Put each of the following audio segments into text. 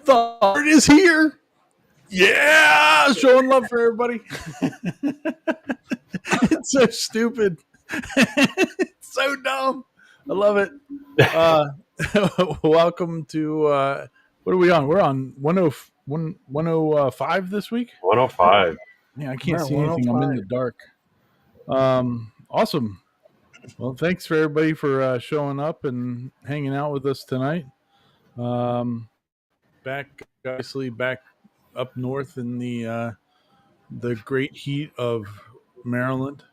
Third is here. Yeah, showing love for everybody. It's so stupid. It's so dumb. I love it. Welcome to what are we on? We're on 105 this week. 105. Yeah, I can't see anything. I'm in the dark. Awesome. Well, thanks for everybody for showing up and hanging out with us tonight. Obviously back up north in the great heat of Maryland.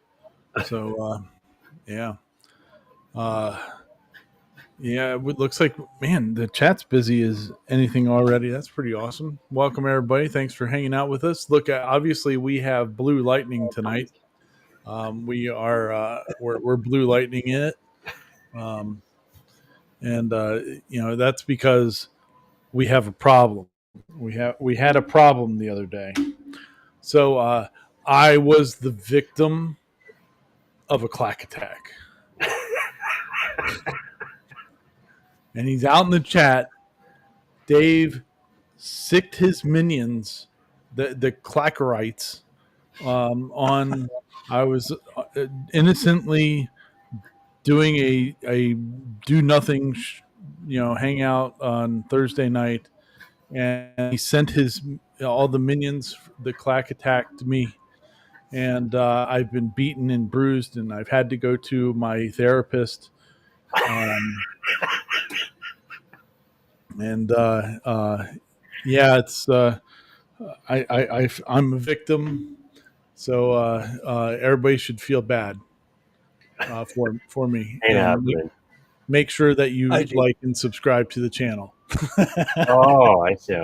So yeah. Yeah, it looks like, man, the chat's busy as anything already. That's pretty awesome. Welcome everybody. Thanks for hanging out with us. Look, obviously we have Blue Lightning tonight. We're Blue Lightning it, and that's because we have a problem. We had a problem the other day. So I was the victim of a clack attack. And he's out in the chat. Dave sicked his minions, the clackerites, on. I was innocently doing a do nothing, hangout on Thursday night, and he sent all the minions. The clack attacked me, and I've been beaten and bruised, and I've had to go to my therapist. And yeah, it's I'm a victim, so everybody should feel bad for me. And make sure that you like and subscribe to the channel. Oh, I see.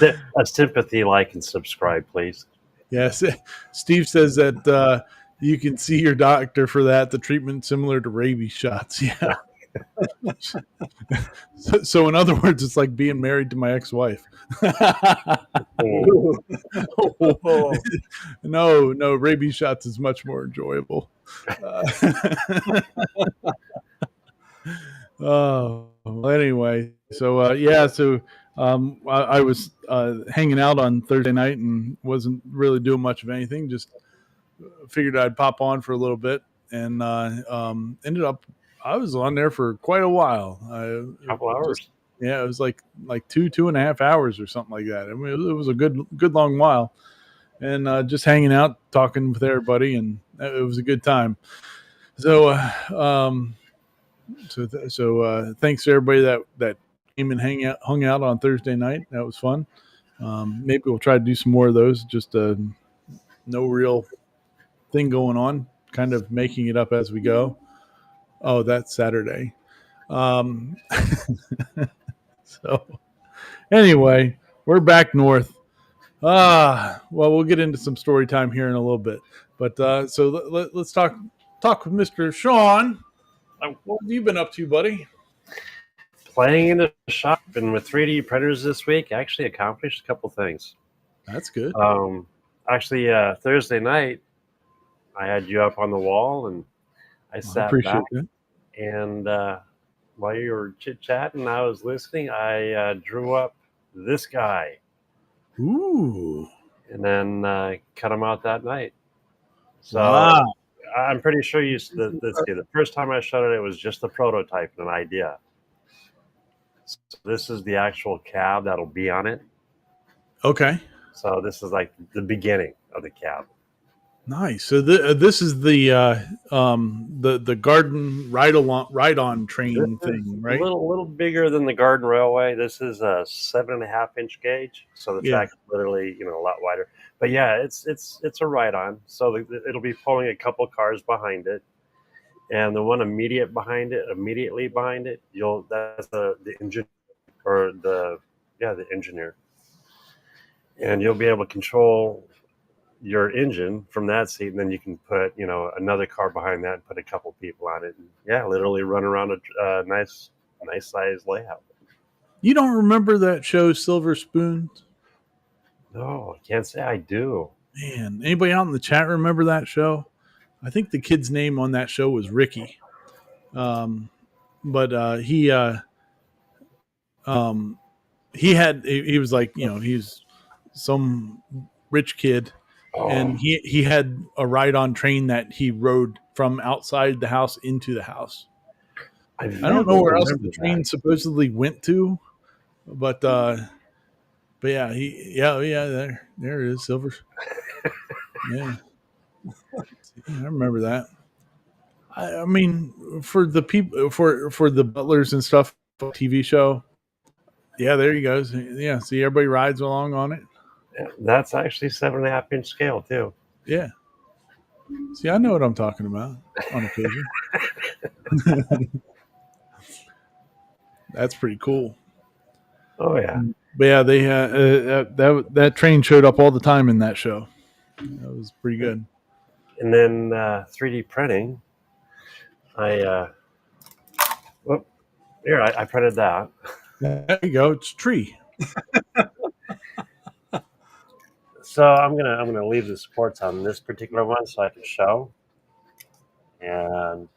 A sympathy like and subscribe, please. Yes, Steve says that you can see your doctor for that. The treatment similar to rabies shots. Yeah. So in other words, it's like being married to my ex-wife. No, rabies shots is much more enjoyable. Anyway, so I was hanging out on Thursday night and wasn't really doing much of anything. Just figured I'd pop on for a little bit, and ended up. I was on there for quite a while. A couple hours. It was like 2.5 hours or something like that. I mean, it was a good long while, and just hanging out, talking with everybody, and it was a good time. So, thanks to everybody that came and hung out on Thursday night. That was fun. Maybe we'll try to do some more of those. Just no real thing going on, kind of making it up as we go. Oh, that's Saturday. So anyway, we're back north. Well, we'll get into some story time here in a little bit. But let's talk with Mr. Sean. What have you been up to, buddy? Playing in the shop and with 3D printers this week. Actually accomplished a couple things. That's good. Actually, Thursday night, I had you up on the wall and I sat back, and while you were chit-chatting, I was listening. I drew up this guy. Ooh. And then cut him out that night. So wow. I'm pretty sure let's see, the first time I showed it, it was just the prototype and an idea. So this is the actual cab that'll be on it. Okay. So this is like the beginning of the cab. Nice. So this is the garden ride-on train thing, right? A little bigger than the Garden Railway. This is a 7.5-inch gauge, so the track is literally a lot wider. But yeah, it's a ride-on. So it'll be pulling a couple cars behind it, and the one immediately behind it, that's the engine or the engineer, and you'll be able to control your engine from that seat, and then you can put another car behind that and put a couple people on it, and literally run around a nice size layout. You don't remember that show Silver Spoons? No, I can't say I do. Man, anybody out in the chat remember that show? I think the kid's name on that show was Ricky, but he He was like, he's some rich kid, Oh, and he had a ride on train that he rode from outside the house into the house. I I don't vaguely know where else the remember that. train supposedly went to, but yeah, yeah, there it is, Silver. Yeah, I remember that. I mean, for the people, for the butlers and stuff, TV show. Yeah, there he goes. Yeah, see, everybody rides along on it. Yeah, that's actually 7.5 inch scale too. Yeah, see, I know what I'm talking about on occasion. That's pretty cool. Oh yeah. But yeah, they that train showed up all the time in that show. That was pretty good. And then 3D printing. I whoop, here I printed that. There you go. It's a tree. So I'm gonna leave the supports on this particular one so I can show. And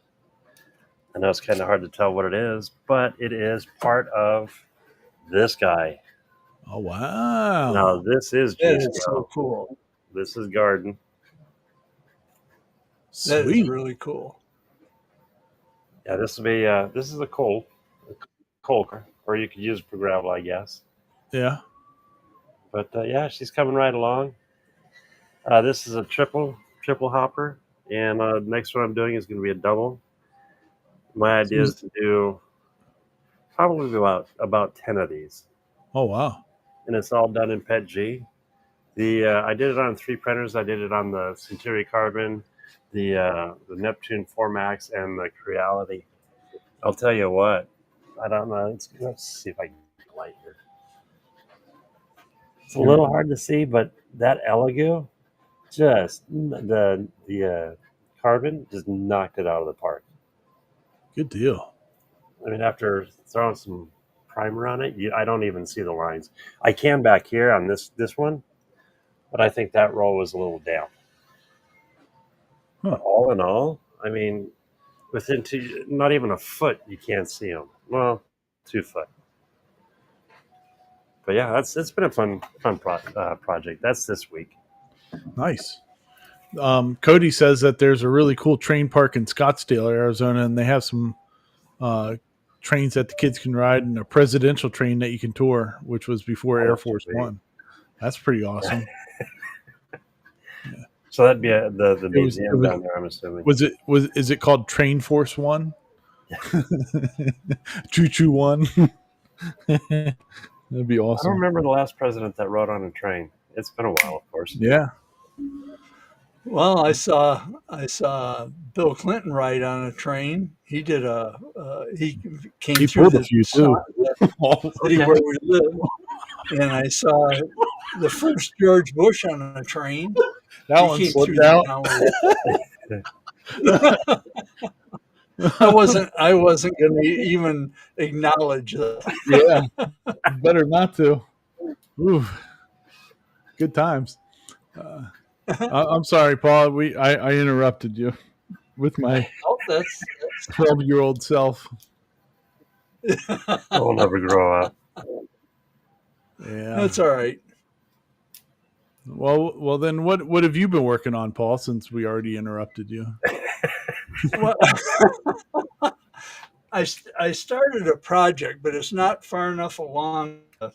I know it's kind of hard to tell what it is, but it is part of this guy. Oh Now wow, this is G That is so scale. cool. This is garden. That is sweet. really cool. Yeah, this is a coal, or you could use it for gravel, I guess. Yeah. But yeah, she's coming right along. This is a triple hopper, and next one I'm doing is going to be a double. My idea is to do probably about 10 of these, Oh wow. and it's all done in PET G. The I did it on 3 printers. I did it on the Centuri Carbon, the Neptune 4 Max, and the Creality. I'll tell you what. I don't know. Let's see if I can get the light here. It's a little hard to see, but that Elegoo, just the carbon just knocked it out of the park. Good deal. I mean, after throwing some primer on it, I don't even see the lines. I can back here on this one, but I think that roll was a little damp. Huh. But all in all, I mean, within not even a foot, you can't see them. Well, 2 foot. But yeah, it's been a fun project. That's this week. Nice. Cody says that there's a really cool train park in Scottsdale, Arizona, and they have some uh, trains that the kids can ride, and a presidential train that you can tour, which was before Air Oh, Force sweet. One. That's pretty awesome. So that'd be the It museum was down there, I'm assuming. is it called Train Force One? Choo Choo One. That'd be I don't awesome. remember the last president that rode on a train. It's been a while, of course. Yeah. Well, I saw Bill Clinton ride on a train. He did he came He through pulled a the few too. city where we live, and I saw the first George Bush on a train. That He one came slipped through the out. town. I wasn't going to even acknowledge that. Yeah. Better not to. Ooh, good times. I'm sorry, Paul. I interrupted you with my Oh, that's 12-year-old self. I'll never grow up. Yeah. that's all right. Well, then what have you been working on, Paul? Since we already interrupted you. Well, I started a project, but it's not far enough along to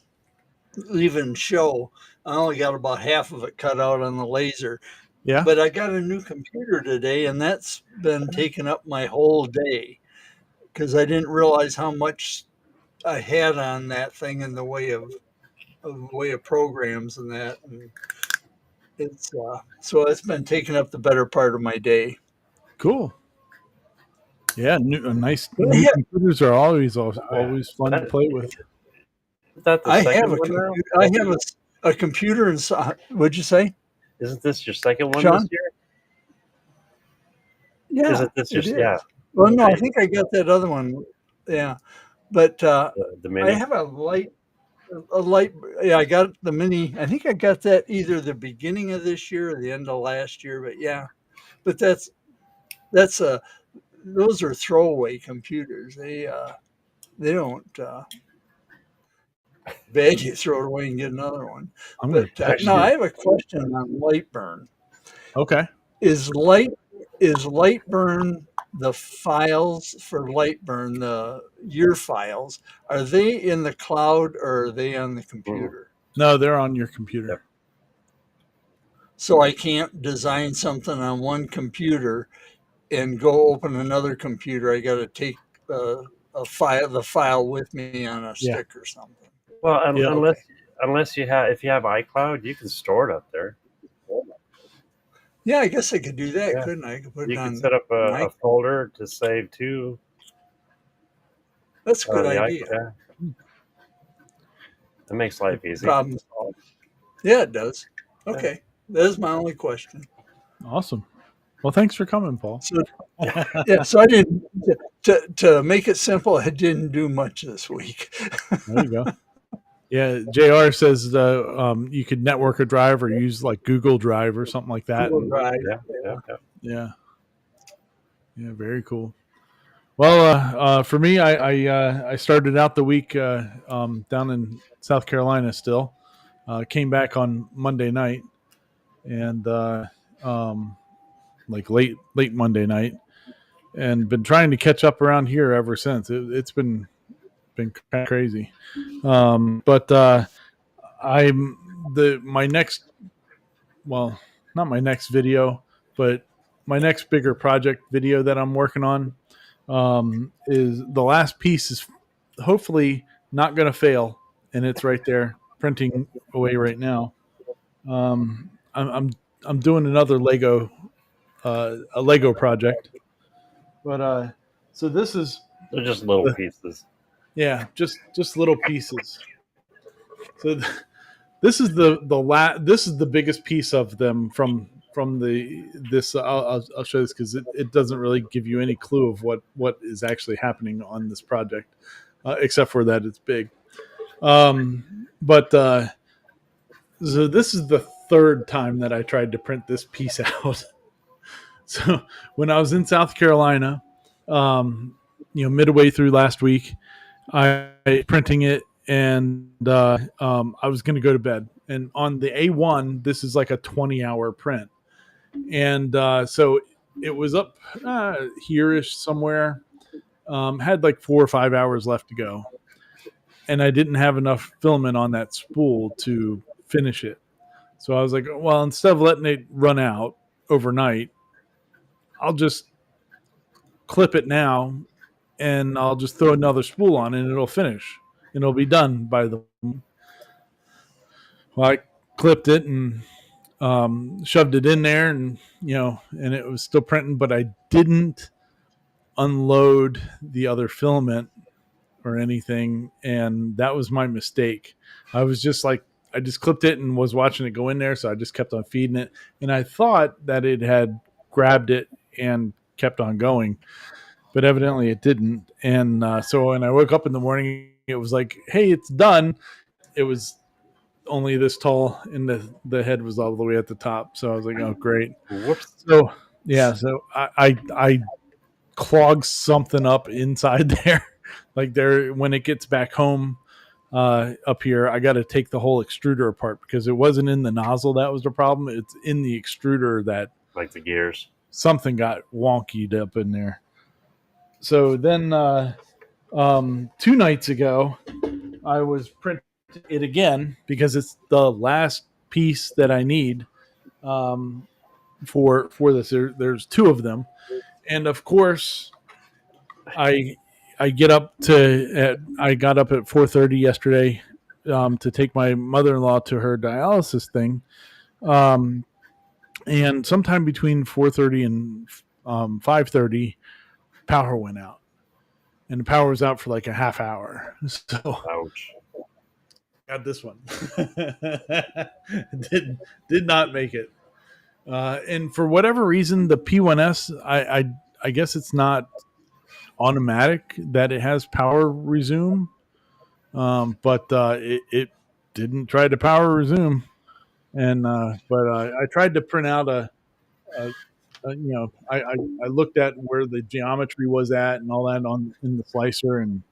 even show. I only got about half of it cut out on the laser. Yeah. But I got a new computer today, and that's been taking up my whole day because I didn't realize how much I had on that thing in the way of programs and that. And it's so it's been taking up the better part of my day. Cool. Yeah. New Yeah, computers are always Oh, yeah. always fun to play with. Is that the I second have a one now? computer. I have a computer and what'd you say, Isn't this your second one this Sean? year? Yeah, Isn't this your it is. yeah Well, no, I think I got that other one. Yeah, but the I mini? have a light. Yeah, I got the mini. I think I got that either the beginning of this year or the end of last year. But yeah, but that's a those are throwaway computers. They don't. bad you throw it away and get another one. I'm going But to text no, you. I have a question on Lightburn. Okay. Is Lightburn the files for Lightburn, your files, are they in the cloud or are they on the Mhm. computer? No, they're on your computer. Yep. So I can't design something on one computer and go open another computer. I got to take the file with me on a Yeah. stick or something. Well, Yeah. unless you have if you have iCloud, you can store it up there. Yeah, I guess I could do that, Yeah, couldn't I? I could put it you could on set up my. a folder to save to That's a good on the idea. iCloud. Yeah, it makes life easy. Problem solved. Yeah, it does. Yeah. Okay, that is my only question. Awesome. Well, thanks for coming, Paul. So yeah, so I didn't to make it simple. I didn't do much this week. There you go. Yeah, JR says you could network a drive or use like Google Drive or something like that. Google Drive. Yeah. Yeah, yeah, very cool. Well, for me, I started out the week down in South Carolina. Still, came back on Monday night, and um, like late Monday night, and been trying to catch up around here ever since. It's been kind of crazy. But I'm the my next well, not my next video, but my next bigger project video that I'm working on is the last piece is hopefully not going to fail, and it's right there printing away right now. I'm doing another a Lego project, but so this is They're just little the, pieces. yeah, just little pieces. So this is this is the biggest piece of them from the this I'll show this because it doesn't really give you any clue of what is actually happening on this project, except for that it's big. But so this is the third time that I tried to print this piece out. So when I was in South Carolina, midway through last week, I printing it, and I was going to go to bed. And on the A1, this is like a 20-hour print, and so it was up here-ish somewhere. Had like 4 or 5 hours left to go, and I didn't have enough filament on that spool to finish it. So I was like, well, instead of letting it run out overnight, I'll just clip it now, and I'll just throw another spool on, and it'll finish, and it'll be done by the. Well, I clipped it and shoved it in there, and and it was still printing, but I didn't unload the other filament or anything, and that was my mistake. I was just like, I just clipped it and was watching it go in there, so I just kept on feeding it, and I thought that it had grabbed it and kept on going, but evidently it didn't. And so when I woke up in the morning, it was like, hey, it's done. It was only this tall, and the head was all the way at the top. So I was like, oh, great. Whoops. So yeah, so I clogged something up inside there. Like there, when it gets back home up here, I got to take the whole extruder apart because it wasn't in the nozzle that was the problem. It's in the extruder that Like the gears. something got wonkied up in there. So then 2 nights ago, I was printing it again because it's the last piece that I need for this. There's 2 of them, and of course, I I get up I got up at 4:30 yesterday to take my mother-in-law to her dialysis thing, um, and sometime between 4:30 and 5:30, power went out, and the power was out for like a half hour. So Ouch. got this one. did not make it. And for whatever reason, the P1S, I guess it's not automatic that it has power resume, but it didn't try to power resume. And but I tried to print out a I looked at where the geometry was at and all that on in the slicer, and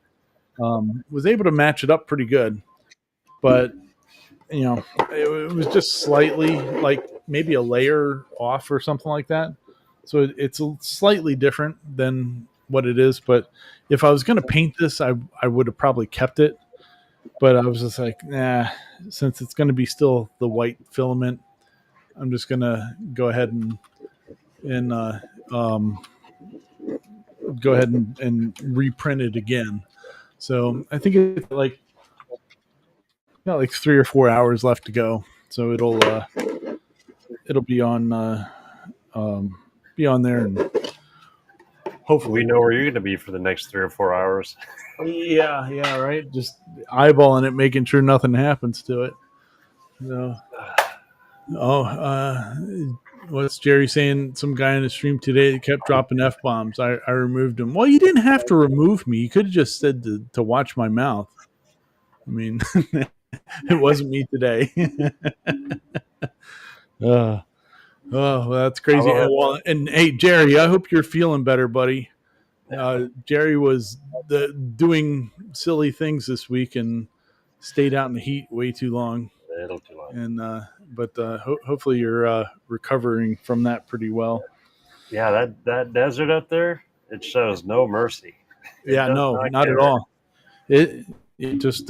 was able to match it up pretty good. but it was just slightly like maybe a layer off or something like that. So it's slightly different than what it is. But if I was going to paint this, I would have probably kept it. But I was just like, nah, since it's going to be still the white filament, I'm just going to go ahead and go ahead and reprint it again. So I think it's like got like 3 or 4 hours left to go. So it'll um, be on there, and hopefully We know where you're going to be for the next 3 or 4 hours. yeah, right. Just eyeballing it, making sure nothing happens to it. So, what's Jerry saying? Some guy in the stream today that kept dropping f bombs. I removed him. Well, you didn't have to remove me. You could have just said to watch my mouth. I mean, it wasn't me today. uh, well, that's crazy. Well, and hey, Jerry, I hope you're feeling better, buddy. Jerry was doing silly things this week and stayed out in the heat way too long. A little too long. And but hopefully you're recovering from that pretty well. Yeah, that desert up there, it shows no mercy. Yeah, no, not at all. It just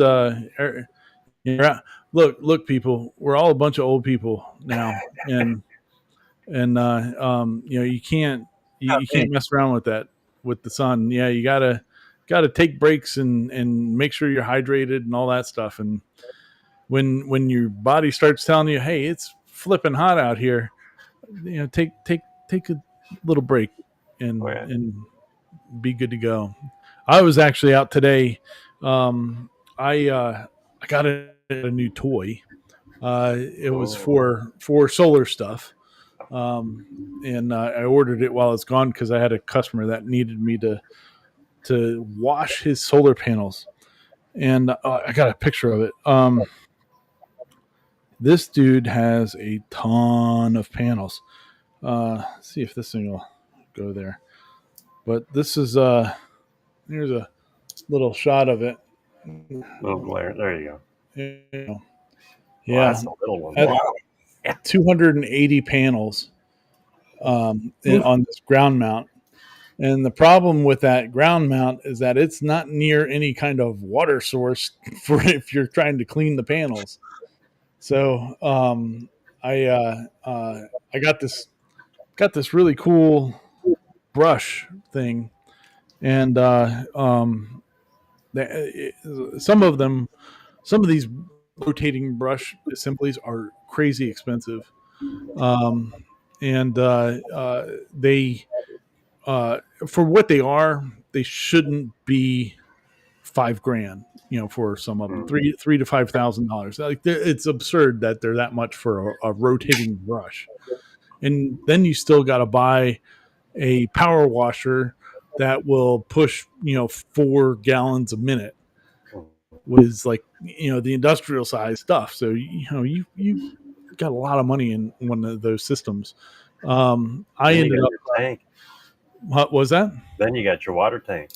look, people, we're all a bunch of old people now, and you can't mess around with that with the sun. Yeah, you gotta take breaks and make sure you're hydrated and all that stuff. And when your body starts telling you, hey, it's flipping hot out here, take a little break and be good to go. I was actually out today. I got a new toy. It was for solar stuff. And I ordered it while it's gone because I had a customer that needed me to wash his solar panels, and I got a picture of it. This dude has a ton of panels. Let's see if this thing will go there. But this is here's a little shot of it. Oh, glare. There you go. Yeah, that's a little one. Wow. 280 panels on this ground mount. And the problem with that ground mount is that it's not near any kind of water source for if you're trying to clean the panels. So I got this really cool brush thing, and some of these rotating brush assemblies are crazy expensive, and they for what they are, they shouldn't be $5,000. For some of them, $3,000 to $5,000. Like, it's absurd that they're that much for a rotating brush. And then you still got to buy a power washer that will push 4 gallons a minute, with like the industrial size stuff. So you got a lot of money in one of those systems. I ended up. Tank. What was that? Then you got your water tank.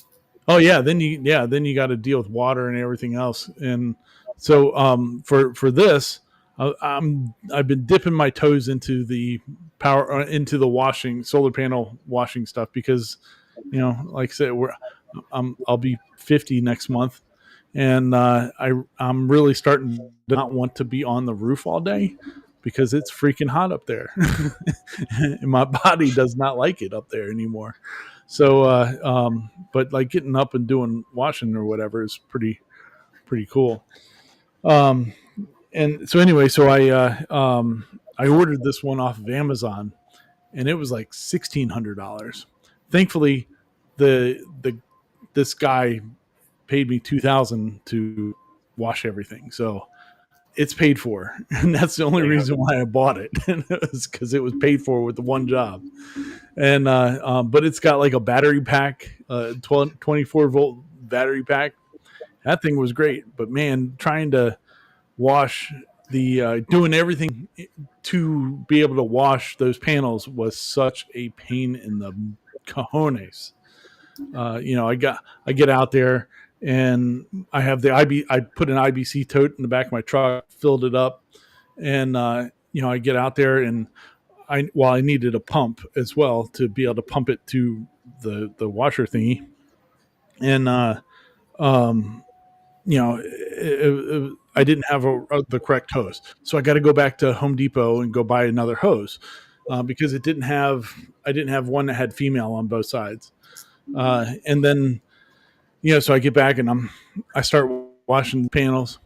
Oh yeah, then you got to deal with water and everything else. And so for this, I've been dipping my toes into the into the solar panel washing stuff, because like I said, I'll be 50 next month, and I'm really starting to not want to be on the roof all day because it's freaking hot up there. And my body does not like it up there anymore. So, but like getting up and doing washing or whatever is pretty cool. And so anyway, so I ordered this one off of Amazon, and it was like $1,600. Thankfully, this guy paid me $2,000 to wash everything, so it's paid for, and that's the only reason why I bought it. It's because it was paid for with the one job. And but it's got like a battery pack, 24-volt battery pack. That thing was great, but man, trying to wash doing everything to be able to wash those panels was such a pain in the cojones. I get out there, and I have the IB. I put an IBC tote in the back of my truck, filled it up, and I get out there, and I needed a pump as well to be able to pump it to the washer thingy, and um, I didn't have the correct hose, so I got to go back to Home Depot and go buy another hose because it didn't have. I didn't have one that had female on both sides, and then so I get back and I start washing the panels.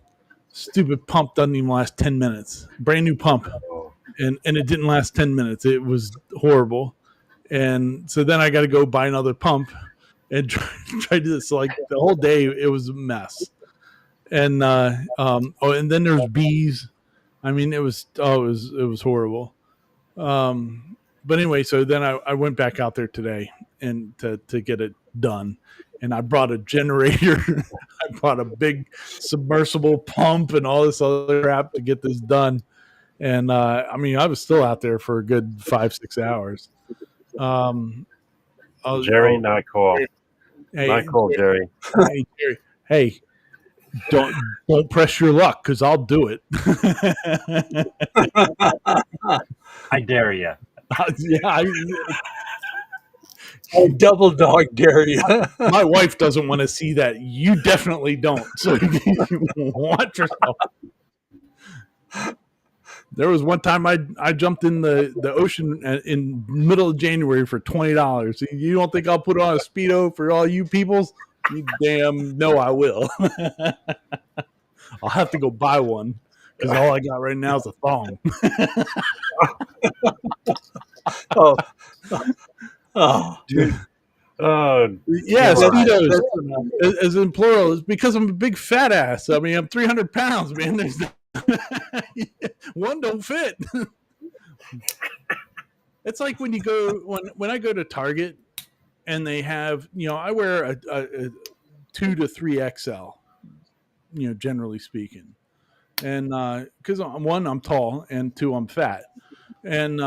Stupid pump doesn't even last 10 minutes. Brand new pump, and it didn't last 10 minutes. It was horrible, and so then I got to go buy another pump and try to do this. So like the whole day, it was a mess. And and then there's bees. I mean, it was horrible. But anyway, so then I went back out there today and to get it done, and I brought a generator. I brought a big submersible pump and all this other crap to get this done. And I mean, I was still out there for a good 5-6 hours. Jerry, not cool. Hey, not cool, Jerry. Hey, Jerry. Hey, don't press your luck because I'll do it. I dare you. Yeah, I double dog dare you. my wife doesn't want to see that. You definitely don't. So watch yourself. There was one time I jumped in the ocean in middle of January for $20. You don't think I'll put on a Speedo for all you peoples? You damn no, I will. I'll have to go buy one because all I got right now is a thong. Dude. Yeah, Speedos as in plural is because I'm a big fat ass. I mean, I'm 300 pounds, man. There's one don't fit. It's like when you go when I go to Target and they have I wear a 2 to 3 XL, generally speaking, and because one I'm tall and two I'm fat, and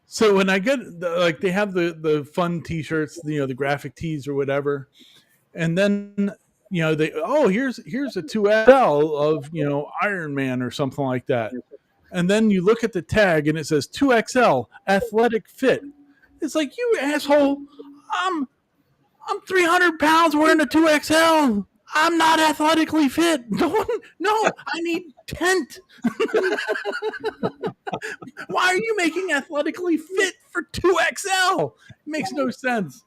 so when I get like they have the fun T-shirts, the graphic tees or whatever, and then they here's a 2XL of Iron Man or something like that, and then you look at the tag and it says 2XL athletic fit. It's like, you asshole, I'm 300 pounds wearing a 2XL. I'm not athletically fit. No, I need tent. Why are you making athletically fit for 2XL? It makes no sense.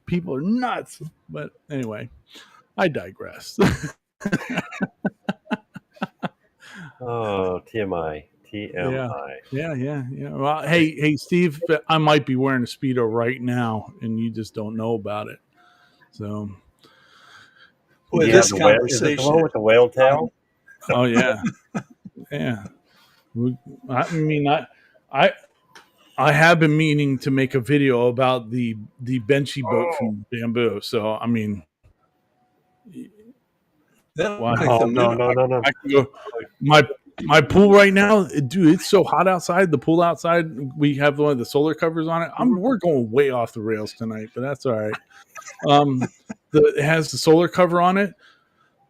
People are nuts. But anyway, I digress. Oh, TMI. Yeah. Well, hey, Steve, I might be wearing a Speedo right now, and you just don't know about it. So, Boy, Yeah, this the whale, is it the conversation. one with the whale tail? oh yeah, yeah. I mean, I have been meaning to make a video about the Benchy boat from Bamboo. So, I mean, That wow. makes a No. I can go. My pool right now, dude, it's so hot outside. The pool outside, we have one of the solar covers on it. We're going way off the rails tonight, but that's all right. It has the solar cover on it.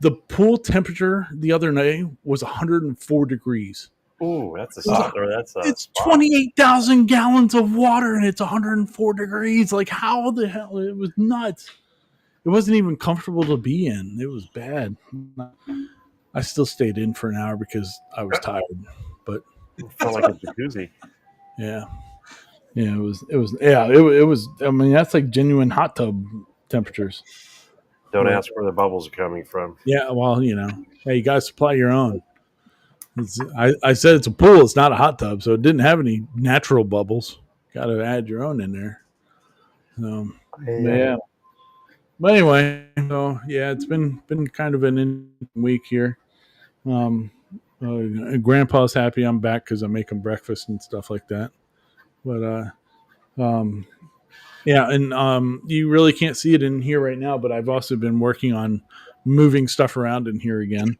The pool temperature the other night was 104 degrees. Ooh, that's a. It's 28,000 gallons of water and it's 104 degrees. Like, how the hell? It was nuts. It wasn't even comfortable to be in. It was bad. I still stayed in for an hour because I was tired. But It felt like a jacuzzi. yeah, it was. I mean, that's like genuine hot tub temperatures. Don't Yeah. ask where the bubbles are coming from. Yeah, well, hey, you guys supply your own. I said it's a pool. It's not a hot tub, so it didn't have any natural bubbles. Got to add your own in there. So, yeah. But anyway, so yeah, it's been kind of an interesting week here. Grandpa's happy I'm back because I'm making breakfast and stuff like that. But yeah, and you really can't see it in here right now, but I've also been working on moving stuff around in here again.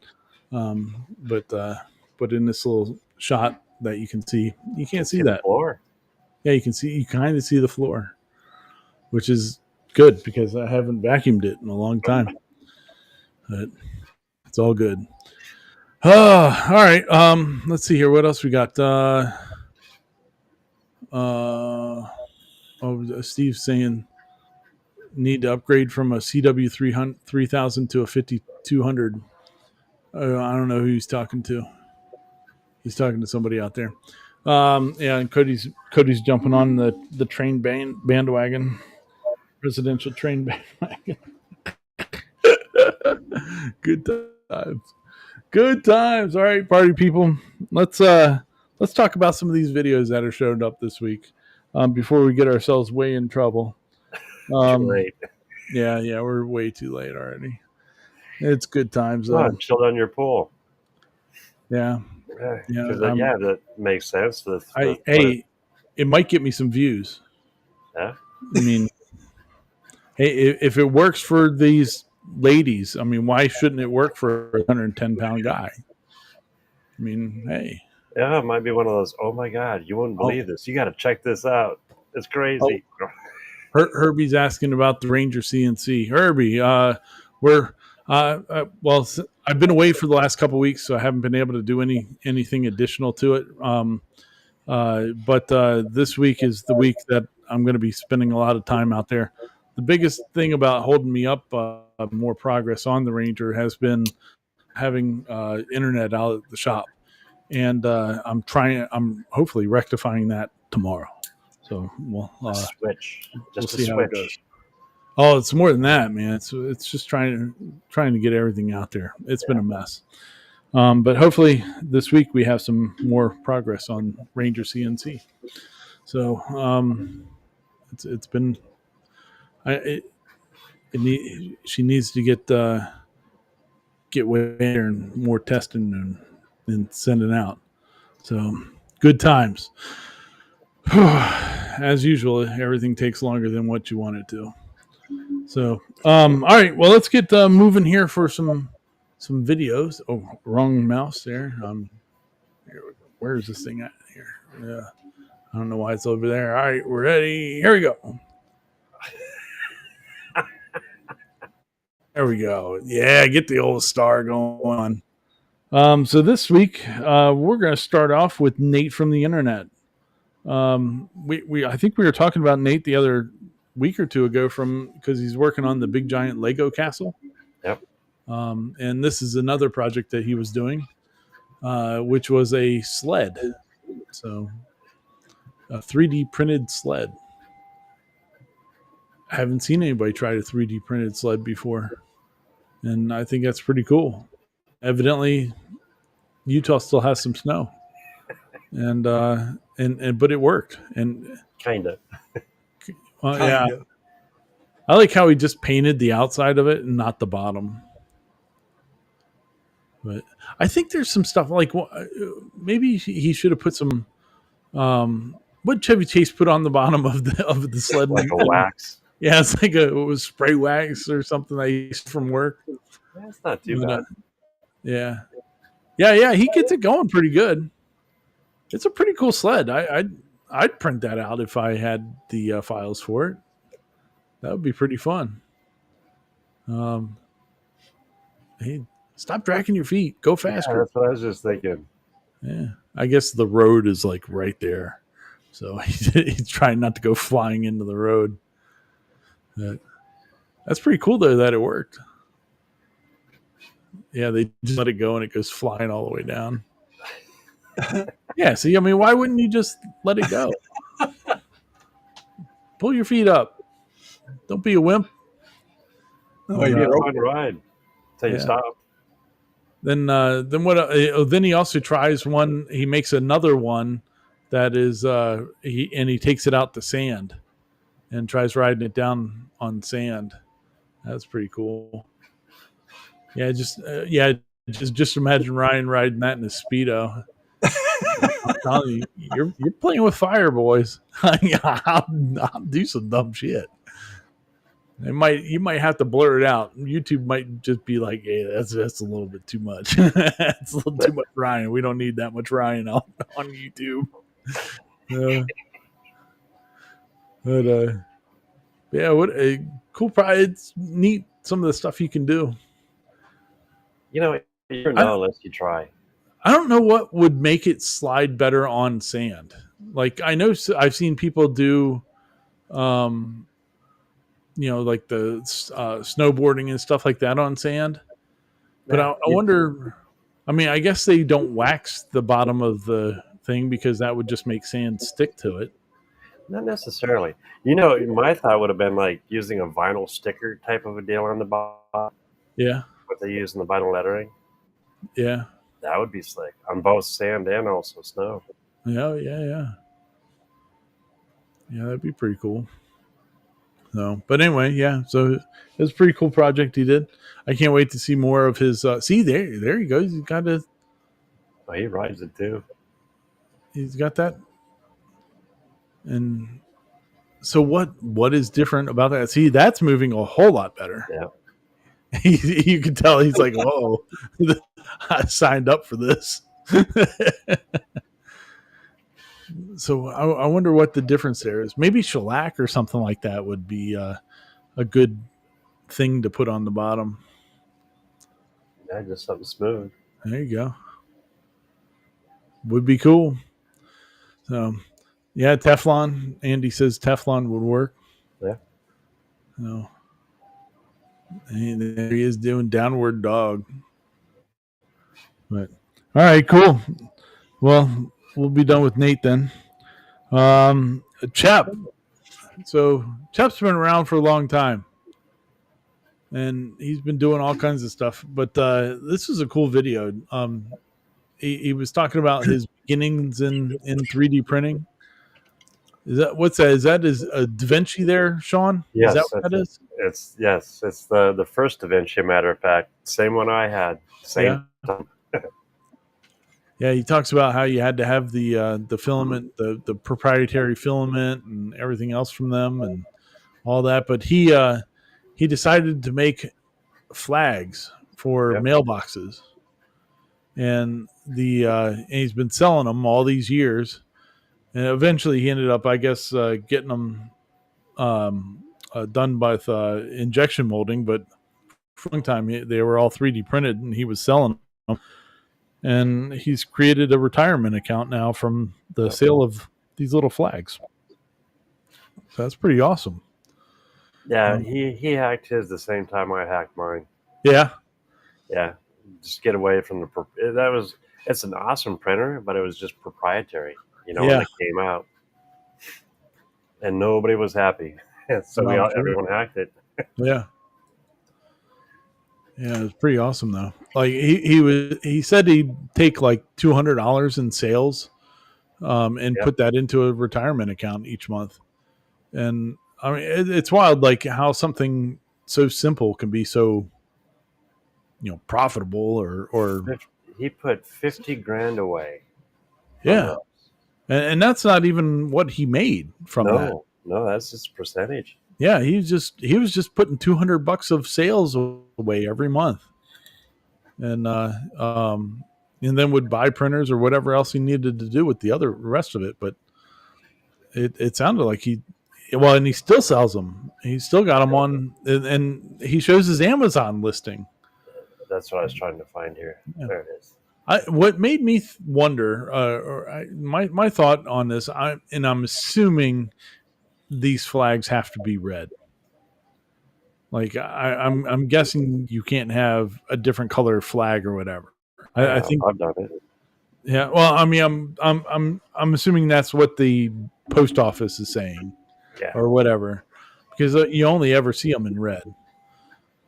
But in this little shot that you can see, you can't see that. Floor. Yeah, you can kind of see the floor, which is good because I haven't vacuumed it in a long time. But it's all good. All right. Let's see here. What else we got? Steve's saying need to upgrade from a CW 3000 to a 5200. I don't know who he's talking to. He's talking to somebody out there. Yeah, and Cody's jumping on the train bandwagon, presidential train bandwagon. Good times. Good times. All right, party people. Let's talk about some of these videos that are showed up this week before we get ourselves way in trouble. Too late. Yeah, we're way too late already. It's good times Oh, though. chilled on your pool. Yeah. That makes sense. It might get me some views. Yeah. I mean, hey, if it works for these ladies, I mean, why shouldn't it work for a 110-pound guy? I mean, hey. Yeah, it might be one of those. Oh my God, you wouldn't believe this. You got to check this out. It's crazy. Herbie's asking about the Ranger CNC. Herbie, well, I've been away for the last couple of weeks, so I haven't been able to do anything additional to it. But this week is the week that I'm going to be spending a lot of time out there. The biggest thing about holding me up more progress on the Ranger has been having internet out at the shop, and I'm hopefully rectifying that tomorrow. So we'll switch. We'll see how it goes. Oh, it's more than that, man. It's just trying to get everything out there. It's been a mess. But hopefully this week we have some more progress on Ranger CNC. So it's been she needs to get way there and more testing and sending out. So good times. As usual, everything takes longer than what you want it to. So, all right. Well, let's get moving here for some videos. Oh, wrong mouse there. Where is this thing at here? Yeah, I don't know why it's over there. All right, we're ready. Here we go. There we go. Yeah, get the old star going on. So this week we're going to start off with Nate from the internet. I think we were talking about Nate the other week or two ago because he's working on the big giant Lego castle. Yep. And this is another project that he was doing, which was a sled. So a 3D printed sled. I haven't seen anybody try a 3D printed sled before. And I think that's pretty cool. Evidently, Utah still has some snow. And but it worked. And kind of. Well, yeah. I like how he just painted the outside of it and not the bottom. But I think there's some stuff like maybe he should have put some what Chevy Chase put on the bottom of the sled, like a wax. Yeah, it's like it was spray wax or something I used from work. That's not too bad. Yeah. He gets it going pretty good. It's a pretty cool sled. I'd print that out if I had the files for it. That would be pretty fun. Hey, stop dragging your feet. Go faster. Yeah, that's what I was just thinking. Yeah, I guess the road is like right there, so he's trying not to go flying into the road. That's pretty cool though that it worked. Yeah, they just let it go and it goes flying all the way down. Yeah, see, I mean, why wouldn't you just let it go? Pull your feet up. Don't be a wimp. Oh, you get a fun ride until you stop. Then what? Then he also tries one. He makes another one that is he takes it out to sand and tries riding it down on sand. That's pretty cool. Yeah, just imagine Ryan riding that in a Speedo. I'm telling you, you're playing with fire, boys. I'll do some dumb shit. You might have to blur it out. YouTube might just be like, "Hey, that's a little bit too much. It's a little too much Ryan. We don't need that much Ryan on YouTube." But Yeah, what a cool It's neat. Some of the stuff you can do. You know, you never I know unless you try. I don't know what would make it slide better on sand. Like I know I've seen people do, um, like the snowboarding and stuff like that on sand. But Nah, I wonder. I mean, I guess they don't wax the bottom of the thing because that would just make sand stick to it. not necessarily. You know, my thought would have been like using a vinyl sticker type of a deal on the bottom, Yeah, what they use in the vinyl lettering. yeah, That would be slick on both sand and also snow. yeah. That'd be pretty cool. So, but anyway, yeah. So it was a pretty cool project he did. I can't wait to see more of his. See there he goes. Oh, he rides it too. He's got that. And so what is different about that? See, that's moving a whole lot better. Yeah. You can tell he's like, whoa, I signed up for this. So I wonder what the difference there is. Maybe shellac or something like that would be a good thing to put on the bottom. Yeah, just something smooth. There you go. Would be cool. So yeah, Teflon. Andy says Teflon would work. Yeah. So and there he is doing downward dog. But all right, cool. Well, we'll be done with Nate then. Chep. So Chep's been around for a long time, and he's been doing all kinds of stuff. But this is a cool video. He was talking about his beginnings in 3D printing. Is that what's that? Is that a Da Vinci there, Sean? Is that Yes, what that's that it. is? It's the first Da Vinci. Matter of fact, same one I had. Same. Yeah. Yeah, he talks about how you had to have the filament, the proprietary filament, and everything else from them, and all that. But he decided to make flags for Yep. mailboxes, and and he's been selling them all these years. And eventually, he ended up, I guess, getting them done by injection molding. But for a long time, they were all 3D printed, and he was selling them. And he's created a retirement account now from the sale of these little flags. So that's pretty awesome. Yeah, he hacked his the same time I hacked mine. Yeah. Yeah, just get away from it's an awesome printer, but it was just proprietary. When it came out, and nobody was happy, so everyone hacked it. Yeah. Yeah, it was pretty awesome though. Like he said he'd take like $200 in sales, and put that into a retirement account each month. And I mean, it's wild, like how something so simple can be so, profitable or. He put 50 grand away. Yeah, and that's not even what he made from that. No, that's his percentage. Yeah, he was just putting $200 of sales away every month, and then would buy printers or whatever else he needed to do with the rest of it. But it sounded like and he still sells them. He's still got them on, and he shows his Amazon listing. That's what I was trying to find here. Yeah. There it is. What made me wonder, my thought on this, I'm assuming these flags have to be red. Like I'm guessing you can't have a different color flag or whatever. I think I've done it. Yeah, well, I mean, I'm assuming that's what the post office is saying, or whatever, because you only ever see them in red.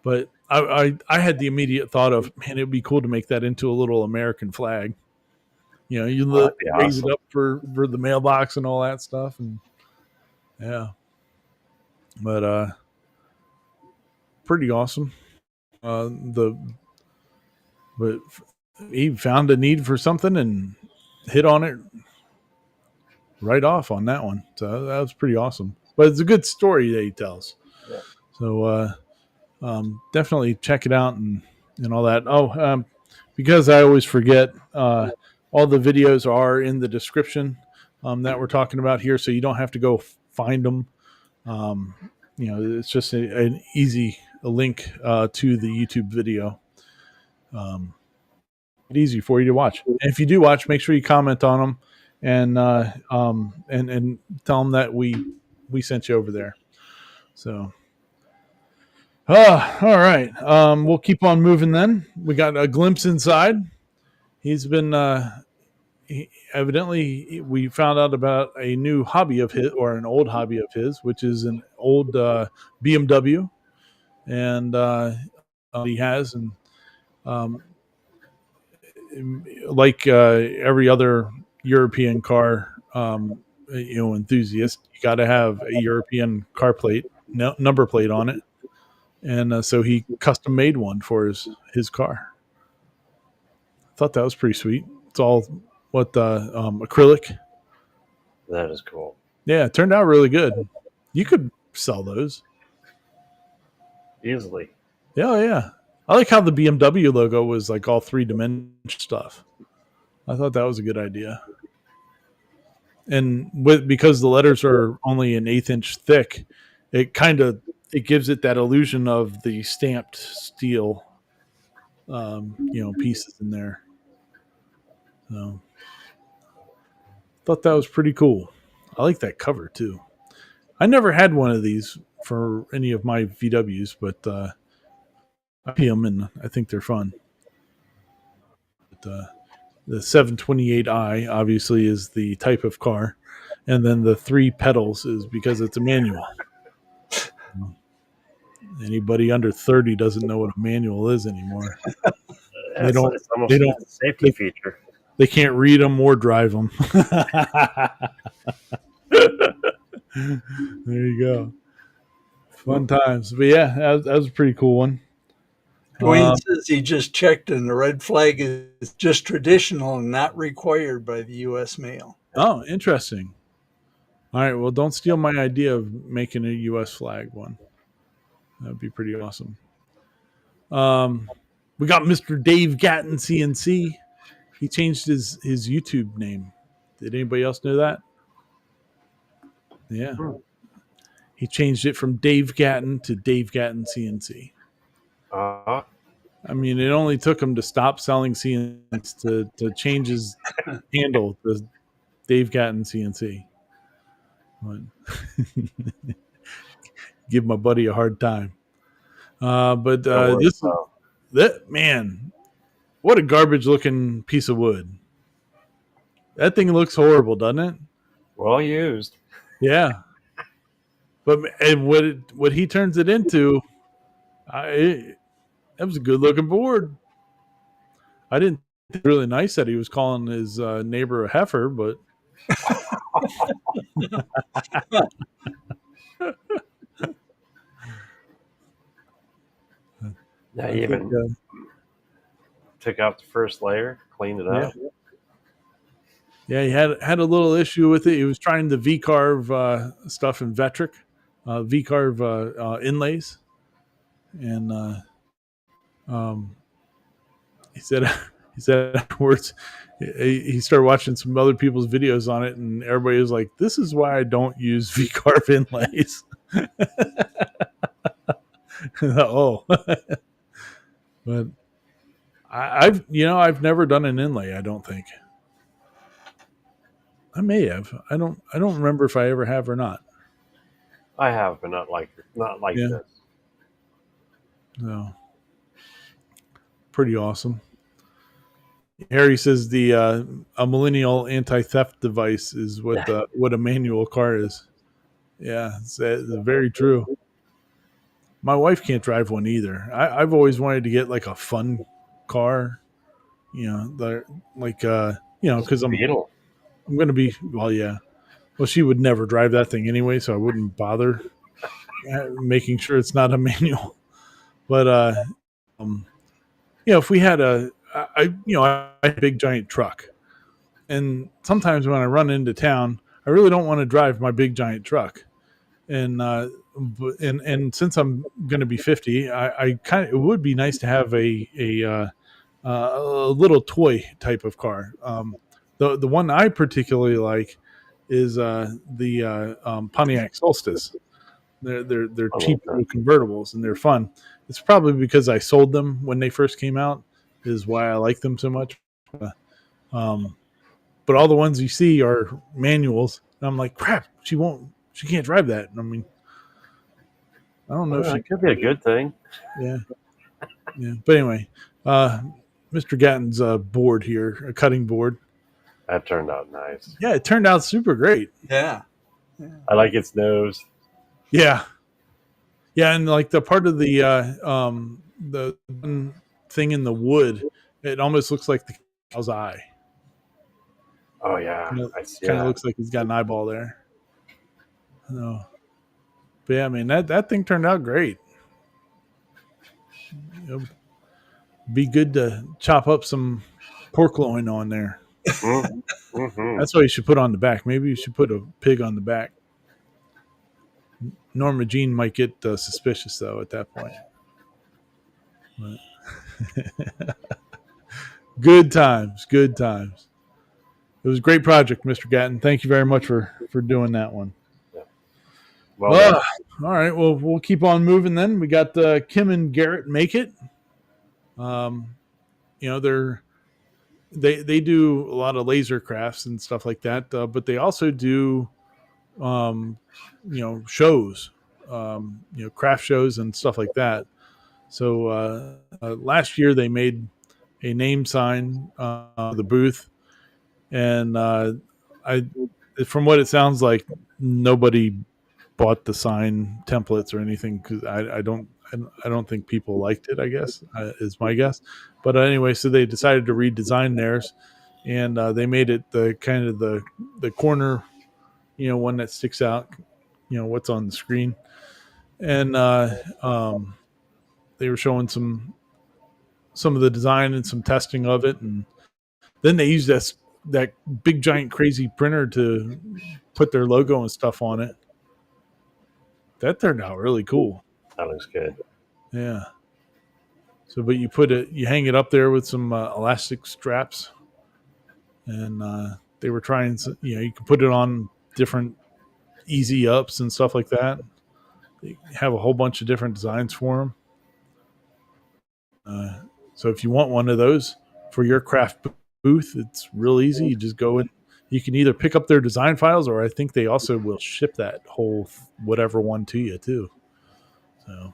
But I had the immediate thought of, man, it'd be cool to make that into a little American flag. You raise it up for the mailbox and all that stuff, and but pretty awesome. But he found a need for something and hit on it right off on that one. So that was pretty awesome. But it's a good story that he tells. Yeah. So definitely check it out and all that. Because I always forget, all the videos are in the description that we're talking about here, so you don't have to go find them. it's just an easy link to the YouTube video. Easy for you to watch. And if you do watch, make sure you comment on them and tell them that we sent you over there. So, all right. We'll keep on moving then. We got a glimpse inside. He's been evidently we found out about a new hobby of his, or an old hobby of his, which is an old BMW, and he has, and um, like every other European car, enthusiast, you got to have a European car plate, number plate on it, and so he custom made one for his car. I thought that was pretty sweet. It's all acrylic. That is cool. Yeah, it turned out really good. You could sell those easily. Yeah. I like how the BMW logo was like all 3-dimensional stuff. I thought that was a good idea. And because the letters are only an 1/8 inch thick, it gives it that illusion of the stamped steel, pieces in there. So, thought that was pretty cool. I like that cover too. I never had one of these for any of my VWs, but I see them and I think they're fun. But, the 728i obviously is the type of car, and then the 3 pedals is because it's a manual. Anybody under 30 doesn't know what a manual is anymore. It's almost a safety feature. They can't read them or drive them. There you go. Fun times. But yeah, that was a pretty cool one. Dwayne says he just checked and the red flag is just traditional and not required by the U.S. mail. Oh, interesting. All right, well, don't steal my idea of making a U.S. flag one. That would be pretty awesome. We got Mr. Dave Gatton CNC. He changed his YouTube name. Did anybody else know that? Yeah. He changed it from Dave Gatton to Dave Gatton CNC. I mean, it only took him to stop selling CNCs to change his handle to Dave Gatton CNC. Give my buddy a hard time. But man, what a garbage looking piece of wood. That thing looks horrible, doesn't it? Well used. Yeah. But what he turns it into, that was a good looking board. I didn't think it was really nice that he was calling his neighbor a heifer, but yeah, he even took out the first layer, cleaned it up. Yeah, he had a little issue with it. He was trying the V-carve stuff in Vectric, V-carve inlays, and he said afterwards he started watching some other people's videos on it, and everybody was like, "This is why I don't use V-carve inlays." Oh, but I've never done an inlay. I don't think. I may have. I don't remember if I ever have or not. I have, but not like this. No. Pretty awesome. Harry says a millennial anti-theft device is what a manual car is. Yeah, it's very true. My wife can't drive one either. I've always wanted to get like a fun car, because I'm going to be, well, she would never drive that thing anyway, so I wouldn't bother making sure it's not a manual. But, if we had I had a big giant truck, and sometimes when I run into town, I really don't want to drive my big giant truck. And since I'm going to be 50, it would be nice to have a little toy type of car. The one I particularly like is the Pontiac Solstice. They're I love cheap that. little convertibles, and they're fun. It's probably because I sold them when they first came out, is why I like them so much. Um, but all the ones you see are manuals. And I'm like, crap, she can't drive that. I mean, I don't know if Well, she, it could be a good thing. yeah, yeah. But anyway, uh, Mr. Gatton's board here, a cutting board. That turned out nice. Yeah, it turned out super great. Yeah. I like its nose. Yeah, yeah, and like the part of the one thing in the wood, it almost looks like the cow's eye. Oh yeah, Kind of, I see kind of that. looks like he's got an eyeball there. No, but yeah, I mean that thing turned out great. It'll be good to chop up some pork loin on there. Mm-hmm. That's what you should put on the back. Maybe you should put a pig on the back. Norma Jean might get suspicious though at that point. But good times, good times. It was a great project, Mr. Gatton. Thank you very much for doing that one. Yeah. Well, All right. Well, we'll keep on moving then. We got Kim and Garrett Make It. Um, they do a lot of laser crafts and stuff like that, but they also do um, shows, craft shows and stuff like that. So last year they made a name sign the booth, and I, from what it sounds like, nobody bought the sign templates or anything because I don't think people liked it. I guess is my guess. But anyway, so they decided to redesign theirs, and they made it the kind of the corner, one that sticks out, what's on the screen, and they were showing some of the design and some testing of it, and then they used that big giant crazy printer to put their logo and stuff on it. That turned out really cool. that looks good. Yeah. So, but you hang it up there with some elastic straps, and they were trying, you can put it on different easy ups and stuff like that. They have a whole bunch of different designs for them. So if you want one of those for your craft booth, it's real easy. You just go in. You can either pick up their design files, or I think they also will ship that whole whatever one to you too. So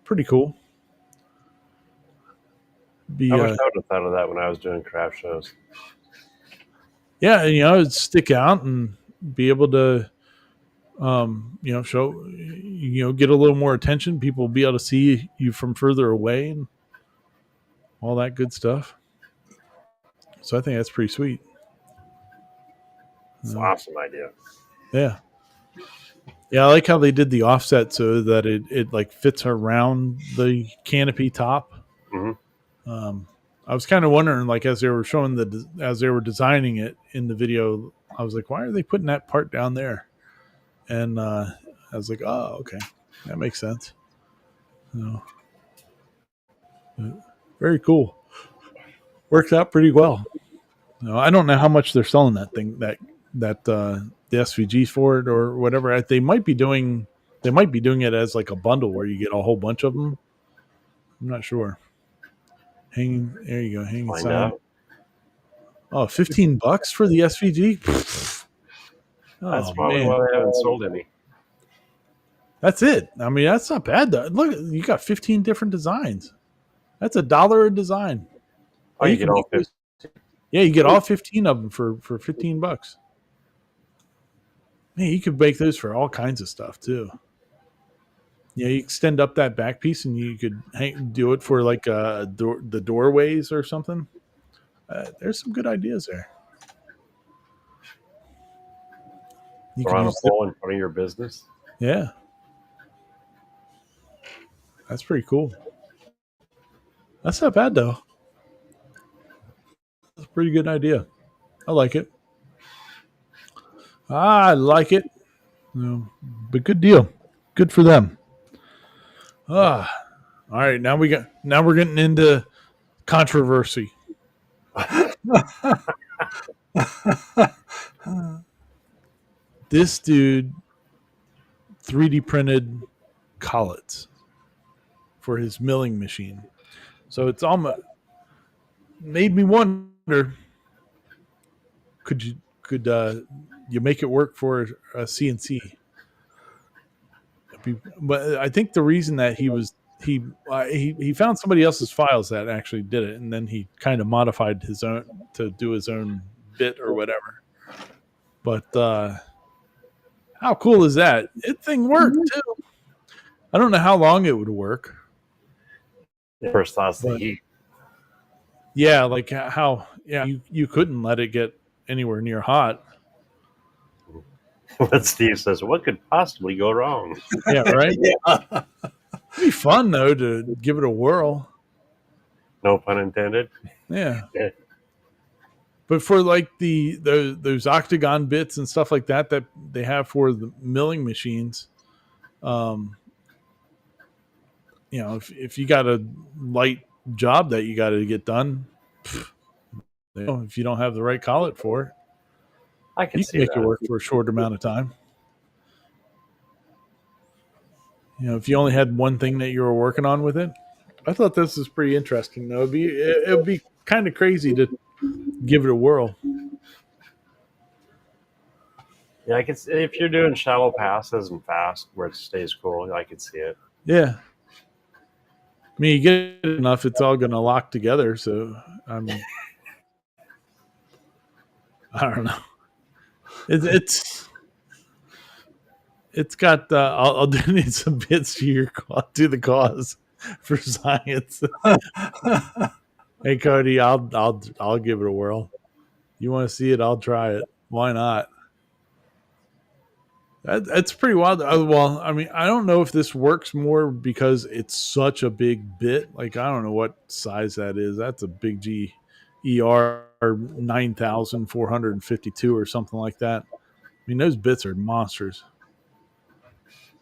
pretty cool. I wish I would have thought of that when I was doing craft shows. Yeah, and it'd stick out and be able to show, get a little more attention. People will be able to see you from further away and all that good stuff. So I think that's pretty sweet. It's an awesome idea. Yeah. Yeah, I like how they did the offset so that it like fits around the canopy top. Mm-hmm. I was kind of wondering, like, as they were showing as they were designing it in the video, I was like, why are they putting that part down there? And I was like, oh, okay, that makes sense. Very cool. Worked out pretty well. I don't know how much they're selling that thing, that the SVGs for it or whatever. They might be doing it as like a bundle where you get a whole bunch of them. I'm not sure. Hanging, there you go. Hanging Find sign. out. Oh, $15 for the SVG. That's Oh, probably man. why they haven't sold any. That's it. I mean, that's not bad though. Look, you got 15 different designs. That's $1 a design. Oh, you get all 15. Yeah, you get all 15 of them for $15. Man, you could make those for all kinds of stuff too. Yeah, you extend up that back piece, and you could do it for like the doorways or something. There's some good ideas there. You Or on a use pole in front of your business. Yeah, that's pretty cool. That's not bad though. That's a pretty good idea. I like it. I like it. But good deal. Good for them. All right. Now we're getting into controversy. This dude 3D printed collets for his milling machine. So it's almost made me wonder: could you make it work for a CNC? But I think the reason that he found somebody else's files that actually did it, and then he kind of modified his own to do his own bit or whatever. But how cool is that? It thing worked too. I don't know how long it would work. First thought's the But heat. yeah, like how you couldn't let it get anywhere near hot. But Steve says, what could possibly go wrong? Yeah, right. Yeah. It'd be fun though to give it a whirl. No pun intended. Yeah. Yeah. But for like those octagon bits and stuff like that they have for the milling machines, if you got a light job that you got to get done, if you don't have the right collet for it, I can you see can make that. it work for a short amount of time. If you only had one thing that you were working on with it. I thought this was pretty interesting though. It would be kind of crazy to give it a whirl. Yeah, I can see, if you're doing shallow passes and fast where it stays cool, I can see it. Yeah. I mean, you get it enough, it's all going to lock together. So I don't know. It's got. I'll donate some bits to the cause for science. Hey Cody, I'll give it a whirl. You want to see it? I'll try it. Why not? That's pretty wild. Well, I mean, I don't know if this works more because it's such a big bit. Like, I don't know what size that is. That's a big G ER 9452 or something like that. I mean, those bits are monsters.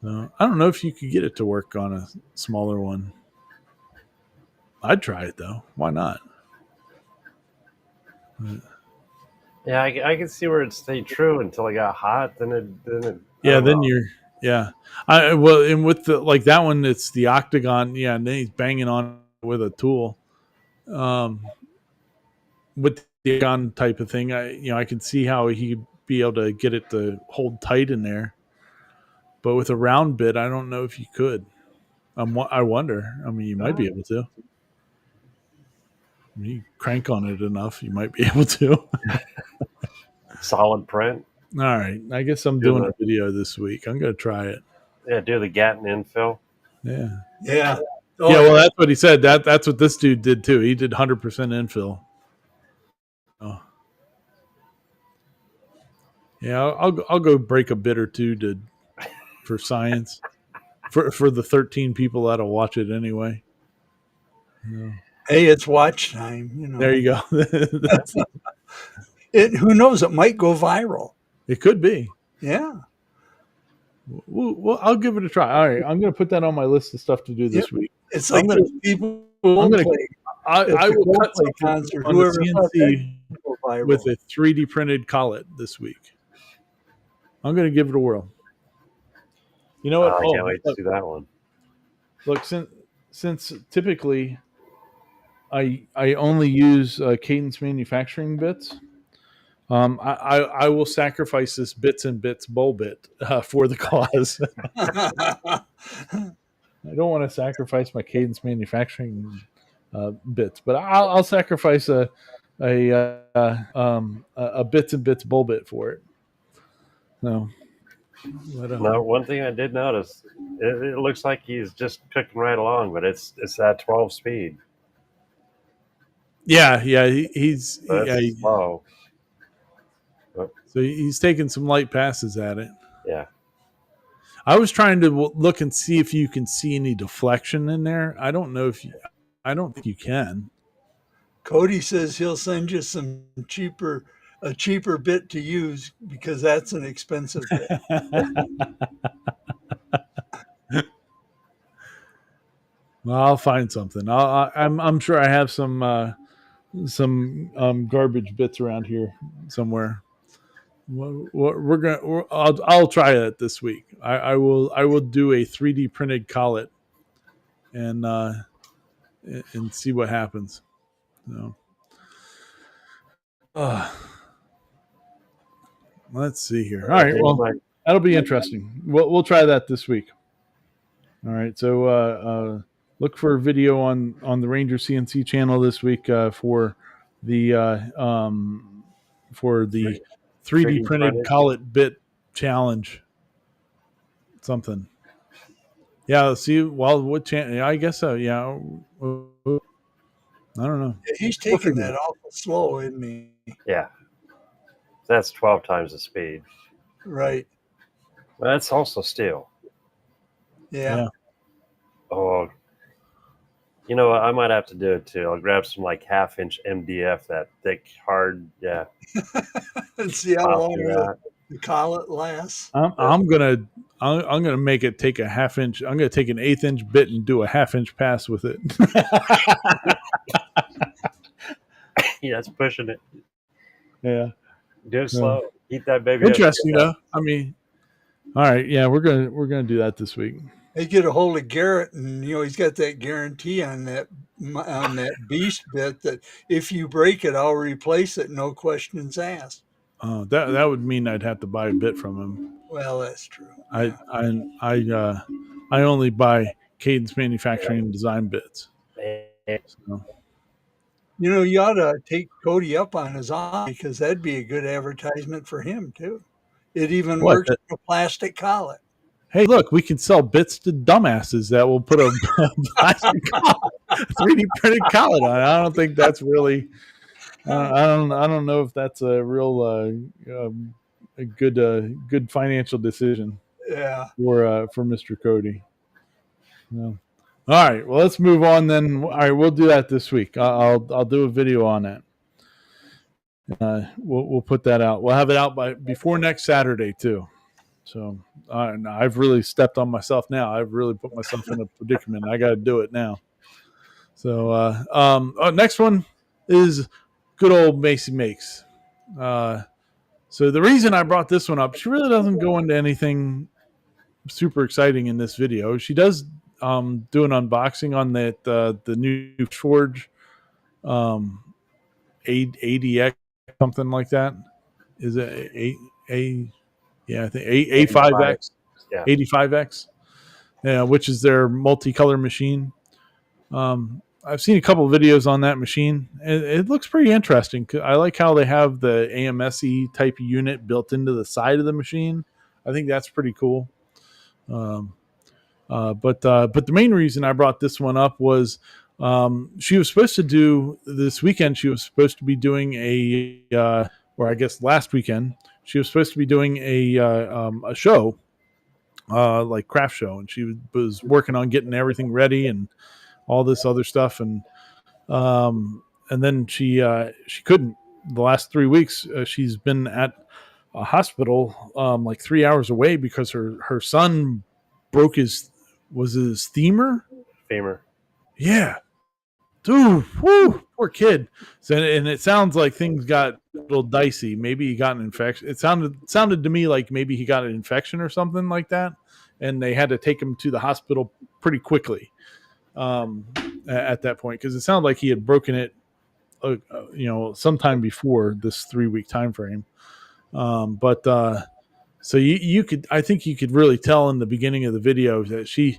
So, I don't know if you could get it to work on a smaller one. I'd try it though. Why not? Yeah, I can see where it stayed true until it got hot. Then it Yeah, then you're and with the like that one, it's the octagon. Yeah, and then he's banging on it with a tool. With the gun type of thing, I can see how he'd be able to get it to hold tight in there. But with a round bit, I don't know if you could. I wonder. I mean, you might be able to. I mean, you crank on it enough, you might be able to. solid print. All right, I guess I'm doing a video this week. I'm gonna try it. Yeah, do the Gatton infill. Yeah. Yeah. Oh, yeah, well, that's what he said. That's what this dude did too. He did 100% infill. Oh. Yeah, I'll go break a bit or two for science for the 13 people that'll watch it anyway. Yeah. Hey, it's watch time. There you go. Who knows? It might go viral. It could be. Yeah. Well, I'll give it a try. All right, I'm going to put that on my list of stuff to do this week. It's like those people who I'm gonna- play. I will cut play something concert. on the Whoever thought CNC that'd go viral. with a 3D printed collet this week. I'm going to give it a whirl. You know what? I can't wait to see that one. Look, since typically I only use Cadence manufacturing bits, I will sacrifice this bits and bits bowl bit for the cause. I don't want to sacrifice my Cadence manufacturing bits, but I'll sacrifice a bits and bits bull bit for it. No. Now, one thing I did notice, it looks like he's just cooking right along, but it's that 12 speed. Yeah, he's slow. So he's taking some light passes at it. Yeah. I was trying to look and see if you can see any deflection in there. I don't think you can. Cody says he'll send you a cheaper bit to use because that's an expensive bit. Well, I'll find something. I'm sure I have some garbage bits around here somewhere I'll try that this week. I will do a 3D printed collet and see what happens. So, uh, let's see here. All right, well, that'll be interesting. We'll try that this week. All right, so look for a video on the Ranger CNC channel this week for the 3D printed collet bit challenge. Something. Yeah, let's see. Well, what channel? I guess so. Yeah. I don't know. Yeah, he's taking that awful slow, isn't he? Yeah. That's 12 times the speed. Right. But that's also steel. Yeah. Oh, you know what? I might have to do it too. I'll grab some like 1/2-inch MDF, that thick, hard, yeah. And see how long the collet lasts. I'm gonna make it take a 1/2-inch. I'm gonna take an 1/8-inch bit and do a 1/2-inch pass with it. Yeah, it's pushing it. Yeah. Do it slow. Eat that baby. Interesting though. I mean, all right. Yeah, we're gonna do that this week. They get a hold of Garrett, and he's got that guarantee on that beast bit that if you break it, I'll replace it, no questions asked. Oh, that would mean I'd have to buy a bit from him. Well, that's true. I only buy Cadence Manufacturing and Design bits. So. You ought to take Cody up on his offer, because that'd be a good advertisement for him too. It even works with a plastic collet. Hey, look, we can sell bits to dumbasses that will put a plastic collet, 3D printed collet on it. I don't think that's really. I don't know if that's a real a good financial decision. Yeah. For Mr. Cody. No. All right. Well, let's move on then. All right, we'll do that this week. I'll do a video on that. We'll put that out. We'll have it out before next Saturday too. So I've really stepped on myself now. I've really put myself in a predicament. I got to do it now. So next one is good old Macy Makes. So the reason I brought this one up, she really doesn't go into anything super exciting in this video. She does do an unboxing on the new Forge ADX, something like that. Is it yeah, I think A5X, yeah. 85X, yeah, which is their multicolor machine. I've seen a couple of videos on that machine. It looks pretty interesting. I like how they have the AMSE type unit built into the side of the machine. I think that's pretty cool. But the main reason I brought this one up was she was supposed to do this weekend. She was supposed to be doing or I guess last weekend, she was supposed to be doing a show, like craft show, and she was working on getting everything ready and all this other stuff, and then she couldn't. The last 3 weeks, she's been at a hospital, like 3 hours away, because her son broke his femur. Yeah, dude, whoo, poor kid. So, and it sounds like things got a little dicey. Maybe he got an infection. It sounded to me like maybe he got an infection or something like that, and they had to take him to the hospital pretty quickly at that point, because it sounded like he had broken it, sometime before this 3-week time frame. So I think you could really tell in the beginning of the video that she,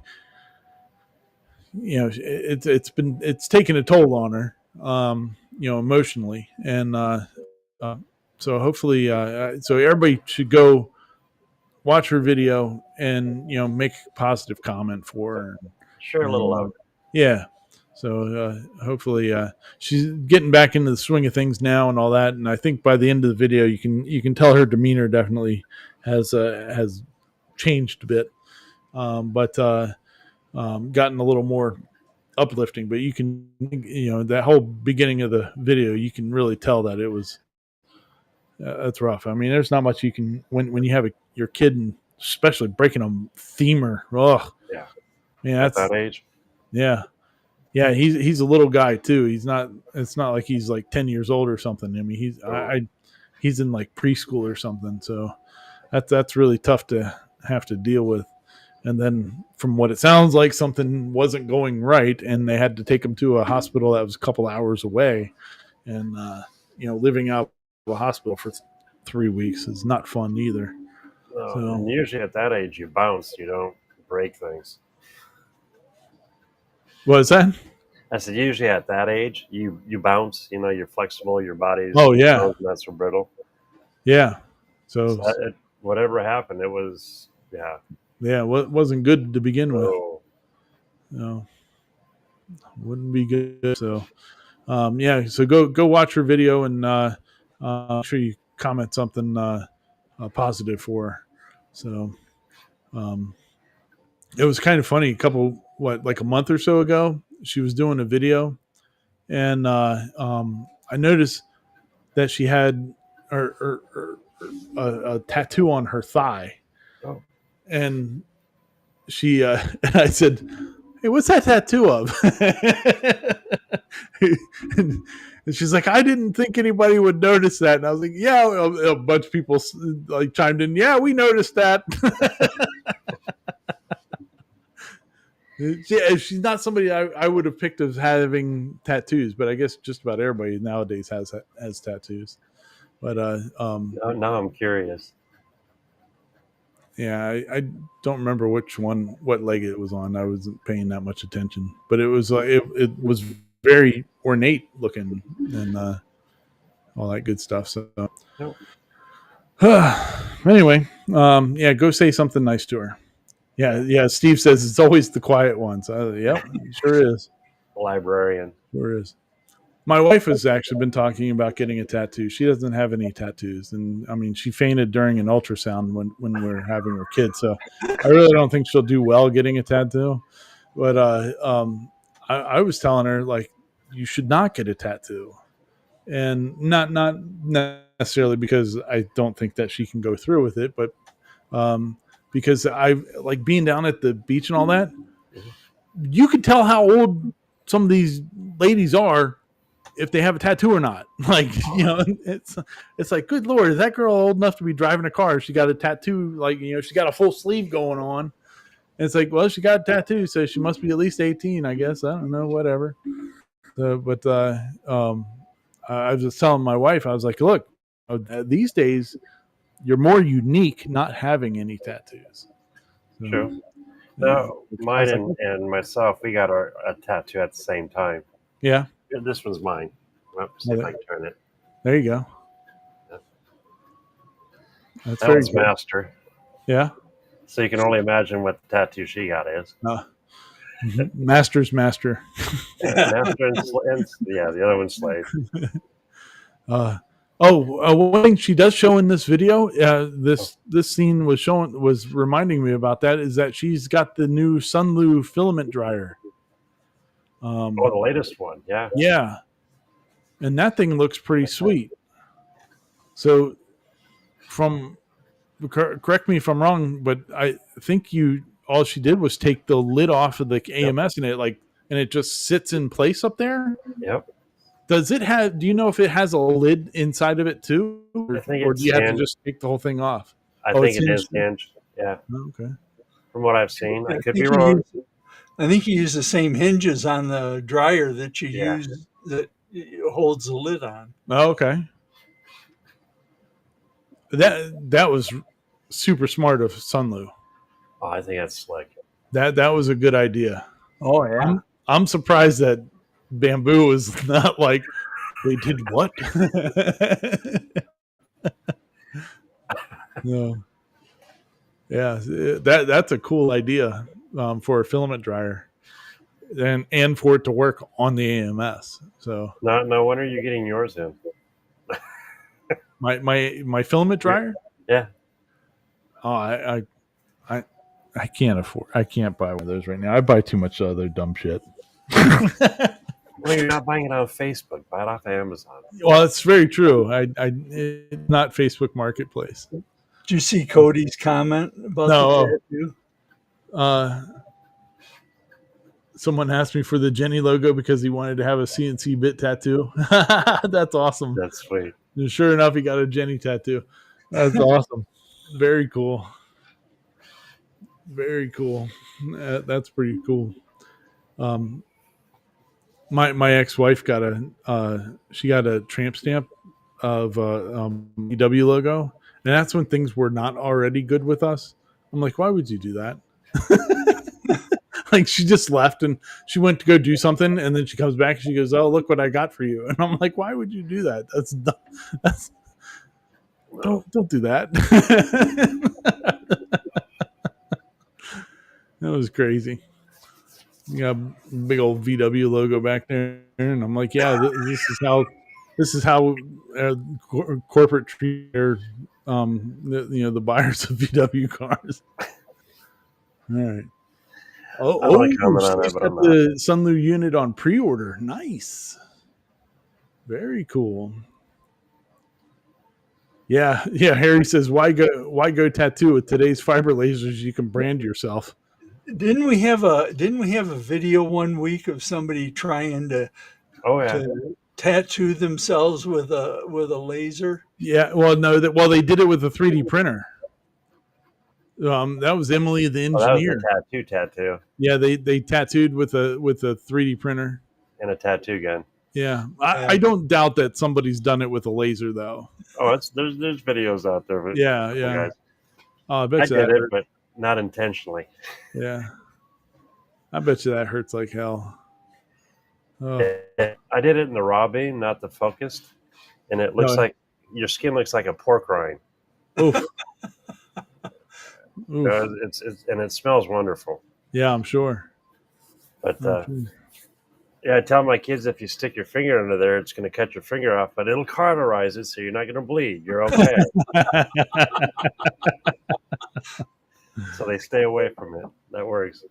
it's taken a toll on her, emotionally, and so hopefully, so everybody should go watch her video and make a positive comment for her. Share a little love. Yeah. So hopefully she's getting back into the swing of things now and all that. And I think by the end of the video, you can tell her demeanor definitely has changed a bit, but gotten a little more uplifting. But you can, that whole beginning of the video, you can really tell that it was that's rough. I mean, there's not much you can when you have your kid, and especially breaking a femur. Oh, yeah. Man, that's at that age. Yeah. Yeah, he's a little guy too. It's not like he's like 10 years old or something. I mean, he's in like preschool or something. So that's really tough to have to deal with. And then from what it sounds like, something wasn't going right, and they had to take him to a hospital that was a couple hours away. And living out of a hospital for 3 weeks is not fun either. And usually at that age, you bounce. You don't break things. What is that? I said usually at that age, you bounce. You're flexible. Your body's not so brittle. Yeah. So whatever happened, it was yeah. It wasn't good to begin with. No, wouldn't be good. So so go watch her video and make sure you comment something positive for her. So it was kind of funny. Like a month or so ago, she was doing a video, and I noticed that she had a tattoo on her thigh. Oh. And she I said, "Hey, what's that tattoo of?" And she's like, "I didn't think anybody would notice that." And I was like, "Yeah." A bunch of people like chimed in, "Yeah, we noticed that." She's not somebody I would have picked as having tattoos, but I guess just about everybody nowadays has tattoos. But now I'm curious. Yeah, I don't remember what leg it was on. I wasn't paying that much attention, but it was it was very ornate looking and all that good stuff. So Nope. Anyway, go say something nice to her. Yeah. Steve says it's always the quiet ones. Yep, sure is. Librarian. Sure is. My wife has actually been talking about getting a tattoo. She doesn't have any tattoos, and I mean, she fainted during an ultrasound when we were having her kid. So I really don't think she'll do well getting a tattoo. But I was telling her like, you should not get a tattoo, and not necessarily because I don't think that she can go through with it, but because I like being down at the beach and all that. You can tell how old some of these ladies are if they have a tattoo or not. Like, it's like, good Lord, is that girl old enough to be driving a car? She got a tattoo, like, she got a full sleeve going on. And it's like, well, she got a tattoo, so she must be at least 18, I guess. I don't know, whatever. But I was just telling my wife, I was like, look, these days, you're more unique not having any tattoos. So, True. No, mine and myself, we got a tattoo at the same time. Yeah. This one's mine. Let's see if I can turn it. There you go. Yeah. That's that very one's cool. Master. Yeah. So you can only imagine what the tattoo she got is. Master's master. Master and the other one's slave. One thing she does show in this video, this scene was reminding me about that, is that she's got the new Sunlu filament dryer. The latest one, yeah. Yeah. And that thing looks pretty sweet. So correct me if I'm wrong, but I think all she did was take the lid off of the AMS and it just sits in place up there. Yep. Do you know if it has a lid inside of it too? Or do you have to just take the whole thing off? I think it is hinged. Yeah. Oh, okay. From what I've seen. I could be wrong. I think you use the same hinges on the dryer that you use that holds the lid on. Oh, okay. That was super smart of Sunlu. Oh, I think that's slick. That was a good idea. Oh yeah. I'm surprised that Bamboo is not like, they did what? No. Yeah, that's a cool idea for a filament dryer, and for it to work on the AMS. So no, when are you getting yours in? my filament dryer? Yeah. Oh, I can't afford. I can't buy one of those right now. I buy too much other dumb shit. Well, you're not buying it on Facebook. Buy it off Amazon. Well, it's very true. It's not Facebook Marketplace. Did you see Cody's comment about the tattoo? Someone asked me for the Jenny logo because he wanted to have a CNC bit tattoo. That's awesome. That's sweet. And sure enough, he got a Jenny tattoo. That's awesome. Very cool. Very cool. That's pretty cool. Um, my ex wife got she got a tramp stamp of VW logo, and that's when things were not already good with us. I'm like, why would you do that? Like she just left and she went to go do something, and then she comes back and she goes, "Oh, look what I got for you." And I'm like, why would you do that? That's No. don't do that. That was crazy. You got a big old VW logo back there, and I'm like, yeah, this is how corporate treat their the buyers of VW cars. All right. I don't want to Oh, comment on that, Steve's but got I'm not. the Sunlu unit on pre-order. Nice. Very cool. Yeah, yeah. Harry says, why go tattoo with today's fiber lasers? You can brand yourself. Didn't we have a video one week of somebody trying Oh yeah. to tattoo themselves with a laser? Yeah. Well, no, they did it with a 3D printer. That was Emily, the Oh, that was the engineer. tattoo. Yeah, they tattooed with a 3D printer. And a tattoo gun. Yeah, I don't doubt that somebody's done it with a laser though. Oh, there's videos out there. But Yeah. guys. Oh, I I bet you did that it, hurt. but not intentionally. Yeah, I bet you that hurts like hell. Oh, I did it in the raw beam, not the focused, and it looks no. like your skin looks like a pork rind. Oof. It's and it smells wonderful. Yeah, I'm sure. But yeah, I tell my kids if you stick your finger under there, it's going to cut your finger off, but it'll cauterize it, so you're not going to bleed. You're okay. So they stay away from it. That works.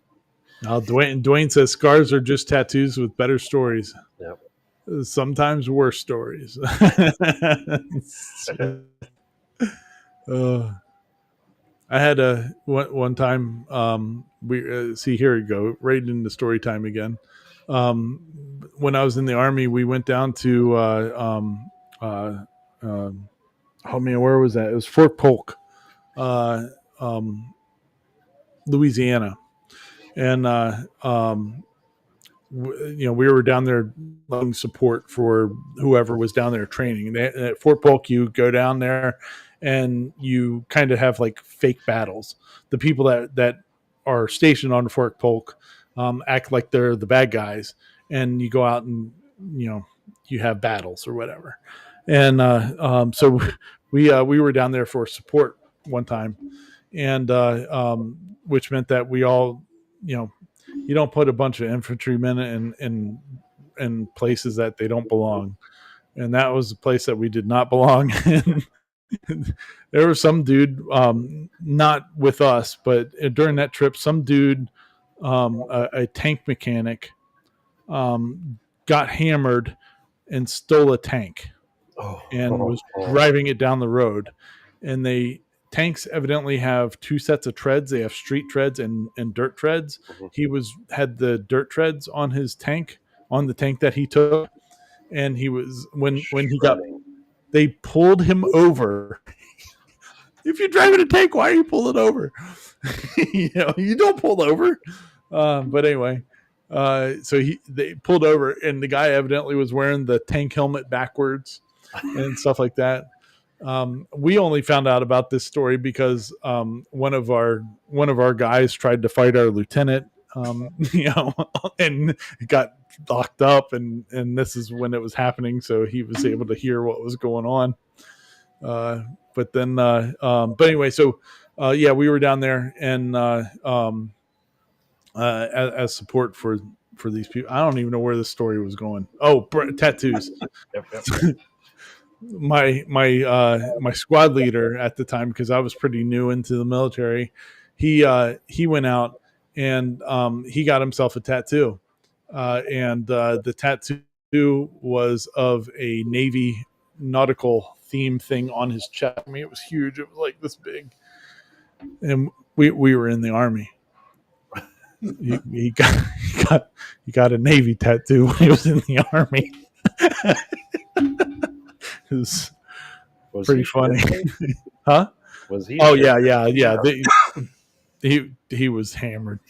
Dwayne says scars are just tattoos with better stories. Yep. Sometimes worse stories. I had one time. We see here we go right into story time again. When I was in the Army, we went down to oh man, where was that? It was Fort Polk, Louisiana, and we were down there looking support for whoever was down there training. At Fort Polk, you go down there and you kind of have like fake battles. The people that are stationed on Fort Polk act like they're the bad guys, and you go out and you have battles or whatever. And so we were down there for support one time, and which meant that we all you don't put a bunch of infantrymen in places that they don't belong, and that was a place that we did not belong in. There was some dude, not with us, but during that trip, some dude, a tank mechanic, got hammered and stole a tank and was driving it down the road. And tanks evidently have two sets of treads. They have street treads and dirt treads. Mm-hmm. He had the dirt treads on his tank, on the tank that he took, and he was when they pulled him over. If you're driving a tank, why are you pulling over? You don't pull over. But anyway, so they pulled over, and the guy evidently was wearing the tank helmet backwards and stuff like that. We only found out about this story because one of our guys tried to fight our lieutenant, and got locked up, and this is when it was happening, so he was able to hear what was going on. But anyway, so we were down there and as support for these people. I don't even know where this story was going. Oh, tattoos. Yep. My squad leader at the time, because I was pretty new into the military, he went out and he got himself a tattoo, and the tattoo was of a Navy nautical theme thing on his chest. I mean, it was huge. It was like this big, and we were in the Army. He got a Navy tattoo when he was in the Army. Was pretty he funny. shifting? Huh? Was he? Oh shifting? yeah. He was hammered.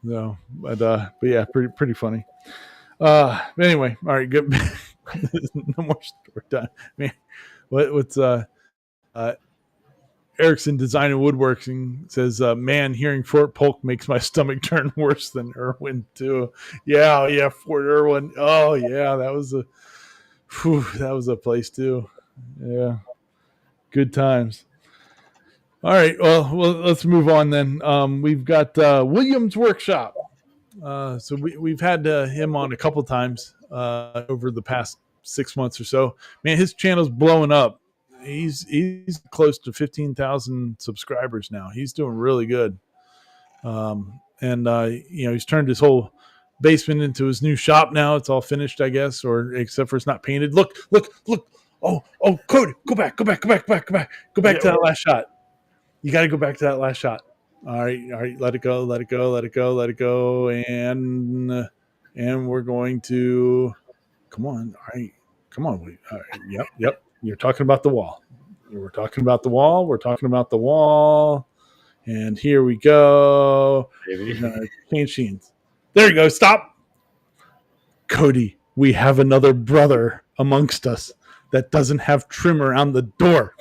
No, but yeah, pretty funny. Anyway, all right, good. No more story time. Man, what's uh Erickson Design and Woodworking says, man, hearing Fort Polk makes my stomach turn worse than Irwin too. Yeah, Fort Irwin. Oh yeah, that was a place too. Yeah, good times. All right, well, let's move on then. We've got Williams Workshop. So we've had him on a couple times over the past 6 months or so. Man, his channel's blowing up. He's close to 15,000 subscribers now. He's doing really good. And he's turned his whole basement into his new shop now. It's all finished, I guess, or except for it's not painted. Look. Oh, Cody, go back to that last shot. You got to go back to that last shot. All right. Let it go. And we're going to, come on. All right. Come on. All right. Yep. You're talking about the wall. We're talking about the wall. And here we go. Maybe. We're going to change scenes. There you go. Stop. Cody, we have another brother amongst us that doesn't have trim around the door.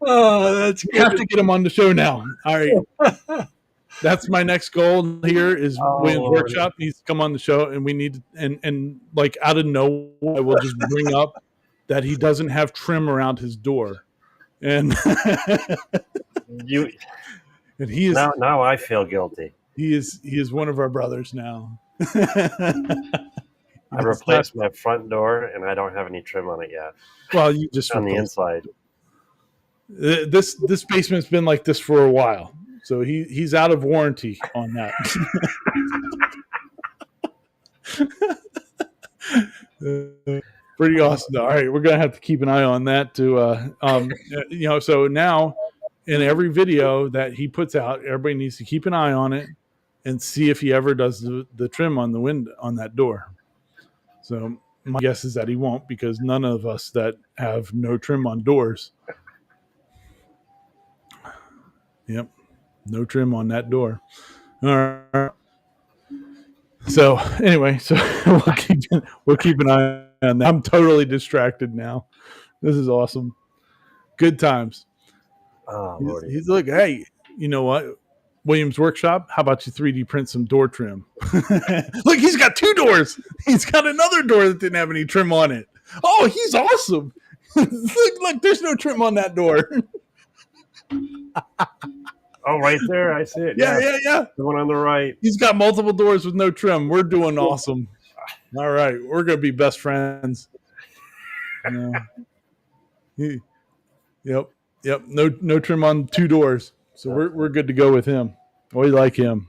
Oh, that's We have to get him on the show now. All right. That's my next goal here is Williams Workshop needs to come on the show, and we need and like out of nowhere, I will just bring up that he doesn't have trim around his door. And You and he is now I feel guilty. he is one of our brothers now. I replaced my front door, and I don't have any trim on it yet. Well, you just On the replaced inside. this basement's been like this for a while, so he's out of warranty on that. Pretty awesome. All right, we're gonna have to keep an eye on that to so now in every video that he puts out, everybody needs to keep an eye on it and see if he ever does the trim on the window on that door. So my guess is that he won't, because none of us that have no trim on doors. Yep. No trim on that door. All right. So anyway, we'll keep an eye on that. I'm totally distracted now. This is awesome. Good times. Oh, He's like, hey, you know what? Williams Workshop, how about you 3D print some door trim? Look, he's got 2 doors. He's got another door that didn't have any trim on it. Oh, he's awesome. Look, there's no trim on that door. Oh, right there. I see it. Yeah. The one on the right. He's got multiple doors with no trim. We're doing awesome. All right. We're going to be best friends. Yep. No trim on 2 doors. So we're good to go with him. We like him.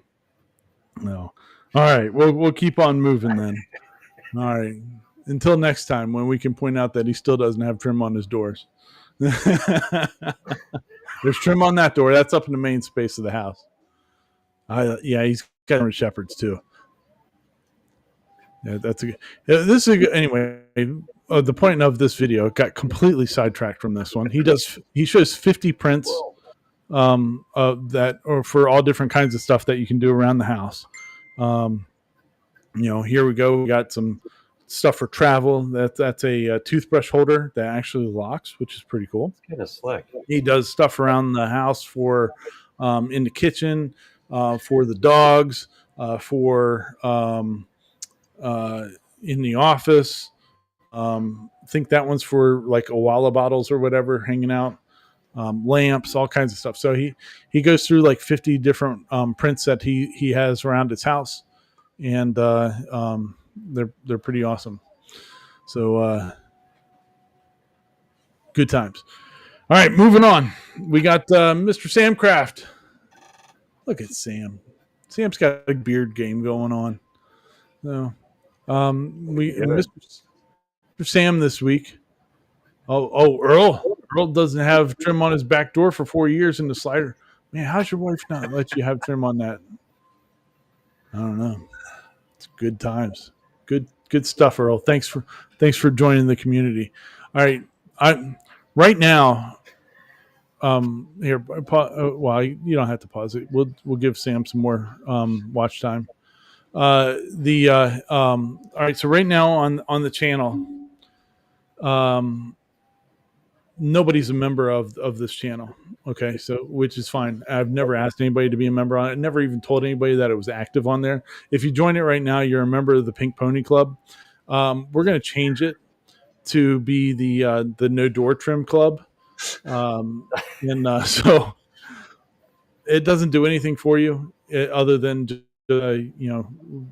No. All right. We'll keep on moving then. All right. Until next time, when we can point out that he still doesn't have trim on his doors. There's trim on that door. That's up in the main space of the house. He's got German Shepherds too. Yeah, that's a good. This is a good, anyway. The point of this video got completely sidetracked from this one. He shows 50 prints that or for all different kinds of stuff that you can do around the house. Here we go. We got some stuff for travel. That's a toothbrush holder that actually locks, which is pretty cool. It's kind of slick. He does stuff around the house for in the kitchen, for the dogs, for in the office. I think that one's for like Owala bottles or whatever hanging out, lamps, all kinds of stuff. So he goes through like 50 different prints that he has around his house, and they're pretty awesome. So good times. All right, moving on. We got Mr. Sam Craft. Look at Sam. Sam's got a beard game going on. So Mr. Sam this week. Oh, Earl. Earl doesn't have trim on his back door for 4 years in the slider. Man, how's your wife not let you have trim on that? I don't know. It's good times. Good stuff, Earl. Thanks for joining the community. All right, I right now. Here, well, you don't have to pause it. We'll give Sam some more watch time. All right. So right now on the channel, um, nobody's a member of this channel. Okay, so which is fine. I've never asked anybody to be a member on it. I never even told anybody that it was active on there. If you join it right now, you're a member of the Pink Pony Club. We're going to change it to be the No Door Trim Club, and so it doesn't do anything for you other than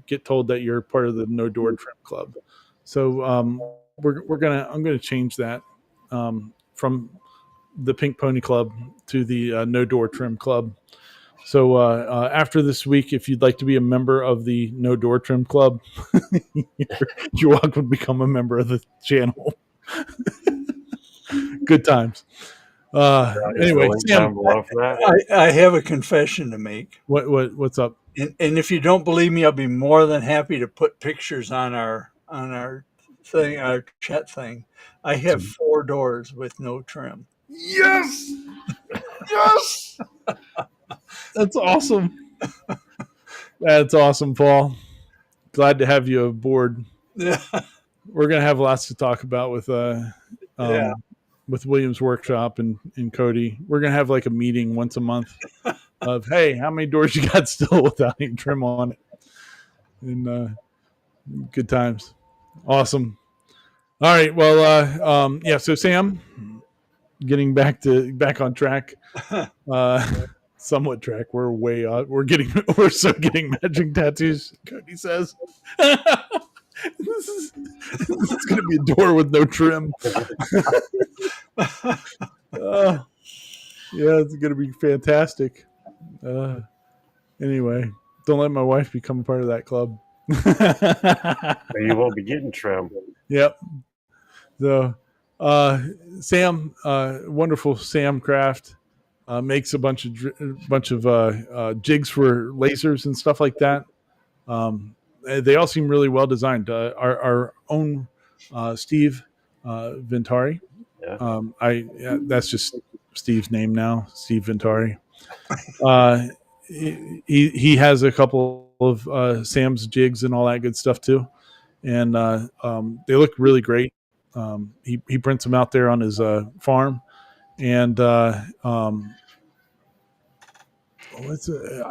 get told that you're part of the No Door Trim Club. So I'm gonna change that from the Pink Pony Club to the No Door Trim Club. So after this week, if you'd like to be a member of the No Door Trim Club, you're welcome to become a member of the channel. Good times. Anyway, Sam, I have a confession to make. What's up? And if you don't believe me, I'll be more than happy to put pictures on our thing, our chat thing. I have 4 doors with no trim. Yes, yes, that's awesome. That's awesome, Paul. Glad to have you aboard. Yeah. We're gonna have lots to talk about with Williams Workshop and Cody. We're gonna have like a meeting once a month of, hey, how many doors you got still without any trim on it? And good times. Awesome. All right. Well, yeah. So Sam, getting back on track. Somewhat track. We're way out. We're getting matching tattoos. Cody says. This is going to be a door with no trim. Yeah, it's going to be fantastic. Anyway, don't let my wife become a part of that club. You won't be getting trim. Yep. So, Sam, wonderful Sam Craft, makes a bunch of jigs for lasers and stuff like that. They all seem really well designed. Our own Steve Ventari. Yeah. That's just Steve's name now, Steve Ventari. He has a couple of Sam's jigs and all that good stuff too, and they look really great. He prints them out there on his farm, and I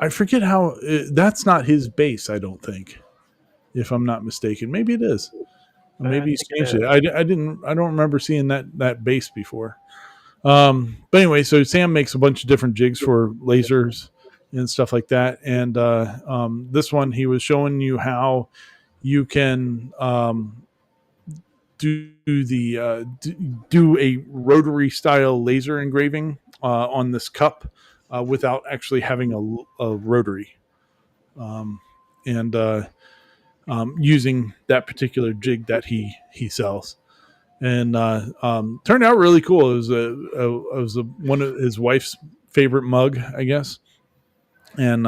forget how. That's not his base, I don't think, if I'm not mistaken. Maybe it is. Maybe he's changed it. I don't remember seeing that base before. But anyway, so Sam makes a bunch of different jigs for lasers and stuff like that. And this one, he was showing you how you can do a rotary style laser engraving on this cup without actually having a rotary, and using that particular jig that he sells. And turned out really cool. It was one of his wife's favorite mug, I guess. And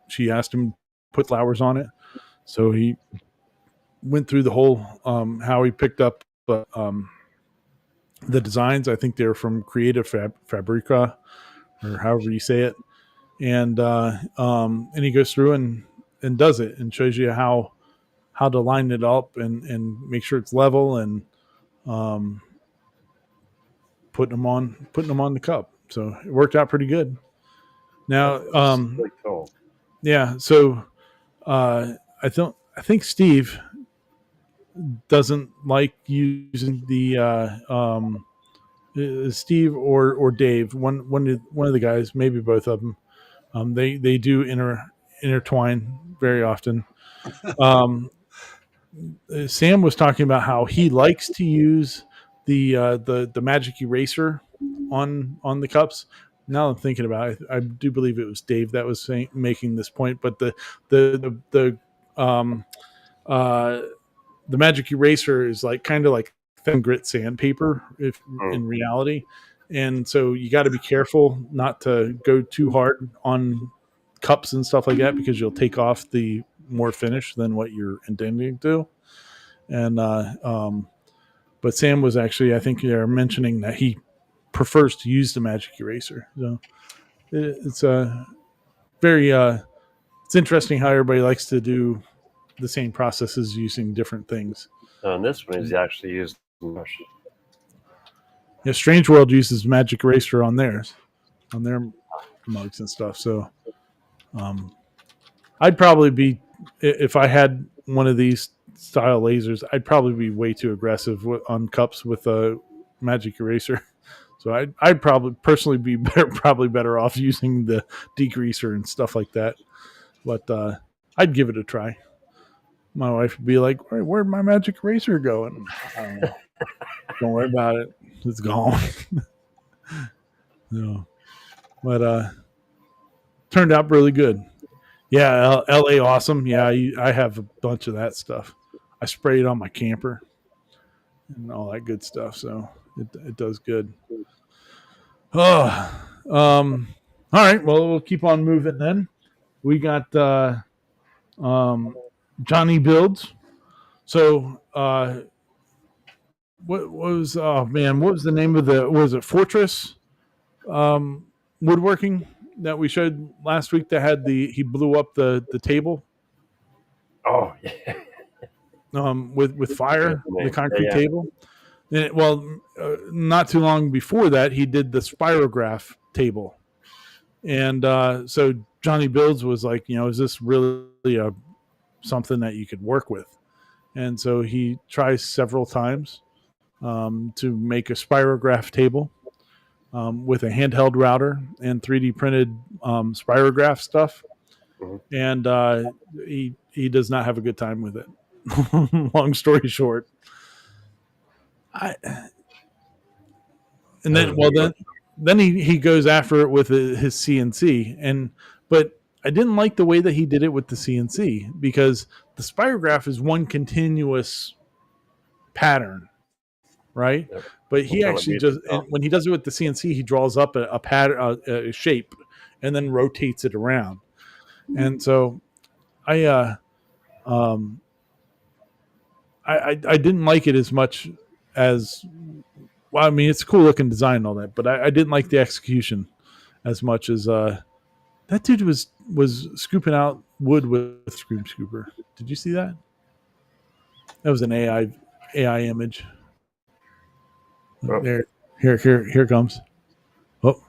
she asked him to put flowers on it, so he went through the whole how he picked up the designs. I think they're from Creative Fabrica, or however you say it. And he goes through and does it and shows you how to line it up and make sure it's level, and putting them on the cup. So it worked out pretty good. Now, really cool. Yeah. So I think Steve doesn't like using the Steve or Dave, one of the guys, maybe both of them. They do intertwine very often. Sam was talking about how he likes to use the magic eraser on the cups. Now I'm thinking about it, I do believe it was Dave that was making this point, but the magic eraser is like kind of like thin grit sandpaper in reality, and so you got to be careful not to go too hard on cups and stuff like that, because you'll take off the more finish than what you're intending to. and but Sam was actually, I think they're mentioning that he prefers to use the magic eraser. So it's a very it's interesting how everybody likes to do the same processes using different things. On this one, he's actually used brush. Yeah, Strange World uses magic eraser on theirs, on their mugs and stuff. So I'd probably be, if I had one of these style lasers, I'd probably be way too aggressive on cups with a magic eraser. So I'd probably personally be probably better off using the degreaser and stuff like that. But I'd give it a try. My wife would be like, "Where'd my magic eraser go?" And I don't know. Don't worry about it. It's gone. No. But turned out really good. Yeah, LA awesome. Yeah, I have a bunch of that stuff. I spray it on my camper and all that good stuff. So it does good. Oh, all right. Well, we'll keep on moving then. We got Johnny Builds. So what was, oh man, what was the name of was it Fortress woodworking that we showed last week that had he blew up the table Oh, yeah. with fire, the concrete Yeah. table. And not too long before that, he did the spirograph table. And so Johnny Builds was like, is this really something that you could work with? And so he tries several times to make a spirograph table with a handheld router and 3D printed spirograph stuff. Mhm. And he does not have a good time with it. Long story short. Then he goes after it with his CNC, but I didn't like the way that he did it with the CNC because the spirograph is one continuous pattern, right? Yep. But he actually just, when he does it with the CNC, he draws up a pattern, a shape, and then rotates it around. And so I didn't like it as much as, well, I mean, it's a cool looking design and all that, but I didn't like the execution as much as that dude was scooping out wood with Scream Scooper. Did you see that? That was an AI image. Oh. There, here comes. Oh,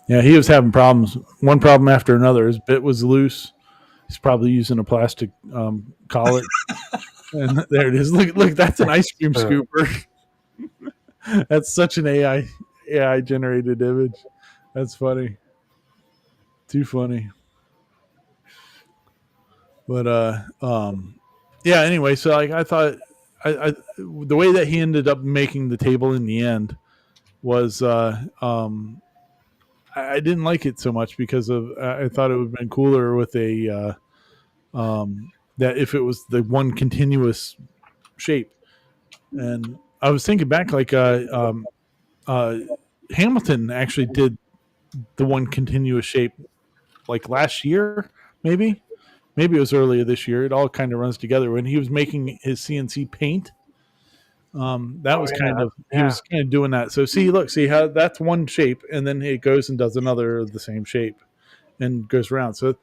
yeah, he was having problems. One problem after another. His bit was loose. He's probably using a plastic collet. And there it is. Look, that's an ice cream scooper. That's such an AI generated image. That's funny. Too funny. But yeah, anyway, so like I thought the way that he ended up making the table in the end was I didn't like it so much because of I thought it would have been cooler with a that if it was the one continuous shape. And I was thinking back, like Hamilton actually did the one continuous shape like last year, maybe it was earlier this year. It all kind of runs together when he was making his CNC paint. That was he was kind of doing that. So see how that's one shape, and then it goes and does another of the same shape, and goes around. So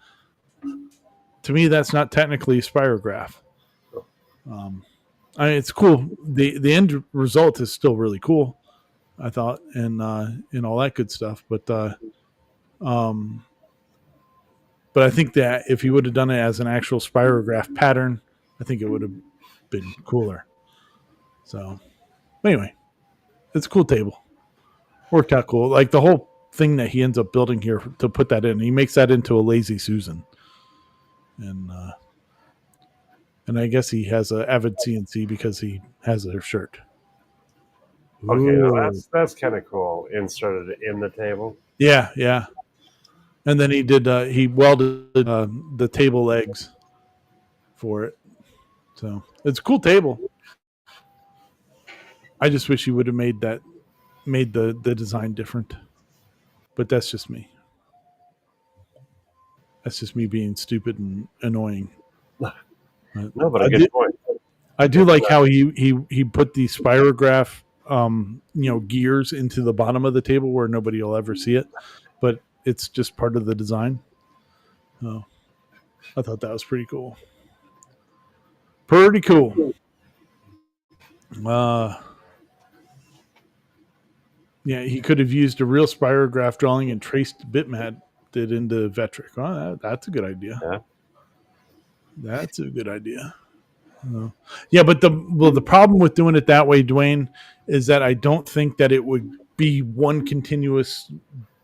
to me, that's not technically a spirograph. I mean, it's cool. The end result is still really cool, I thought, and all that good stuff. But I think that if he would have done it as an actual spirograph pattern, I think it would have been cooler. So anyway, it's a cool table. Worked out cool. Like the whole thing that he ends up building here to put that in, he makes that into a Lazy Susan. And I guess he has a avid CNC because he has their shirt. Okay, well, that's kind of cool. Inserted it in the table. Yeah. And then he welded the table legs for it. So it's a cool table. I just wish he would have made the design different. But that's just me. That's just me being stupid and annoying. No, but a I good do, point. I do like how he put the spirograph gears into the bottom of the table where nobody will ever see it, but it's just part of the design. Oh, I thought that was pretty cool. Pretty cool. Uh, yeah, he could have used a real spirograph drawing and traced bitmap it into Vectric. Oh, that's a good idea. Yeah. That's a good idea. Yeah, but the problem with doing it that way, Dwayne, is that I don't think that it would be one continuous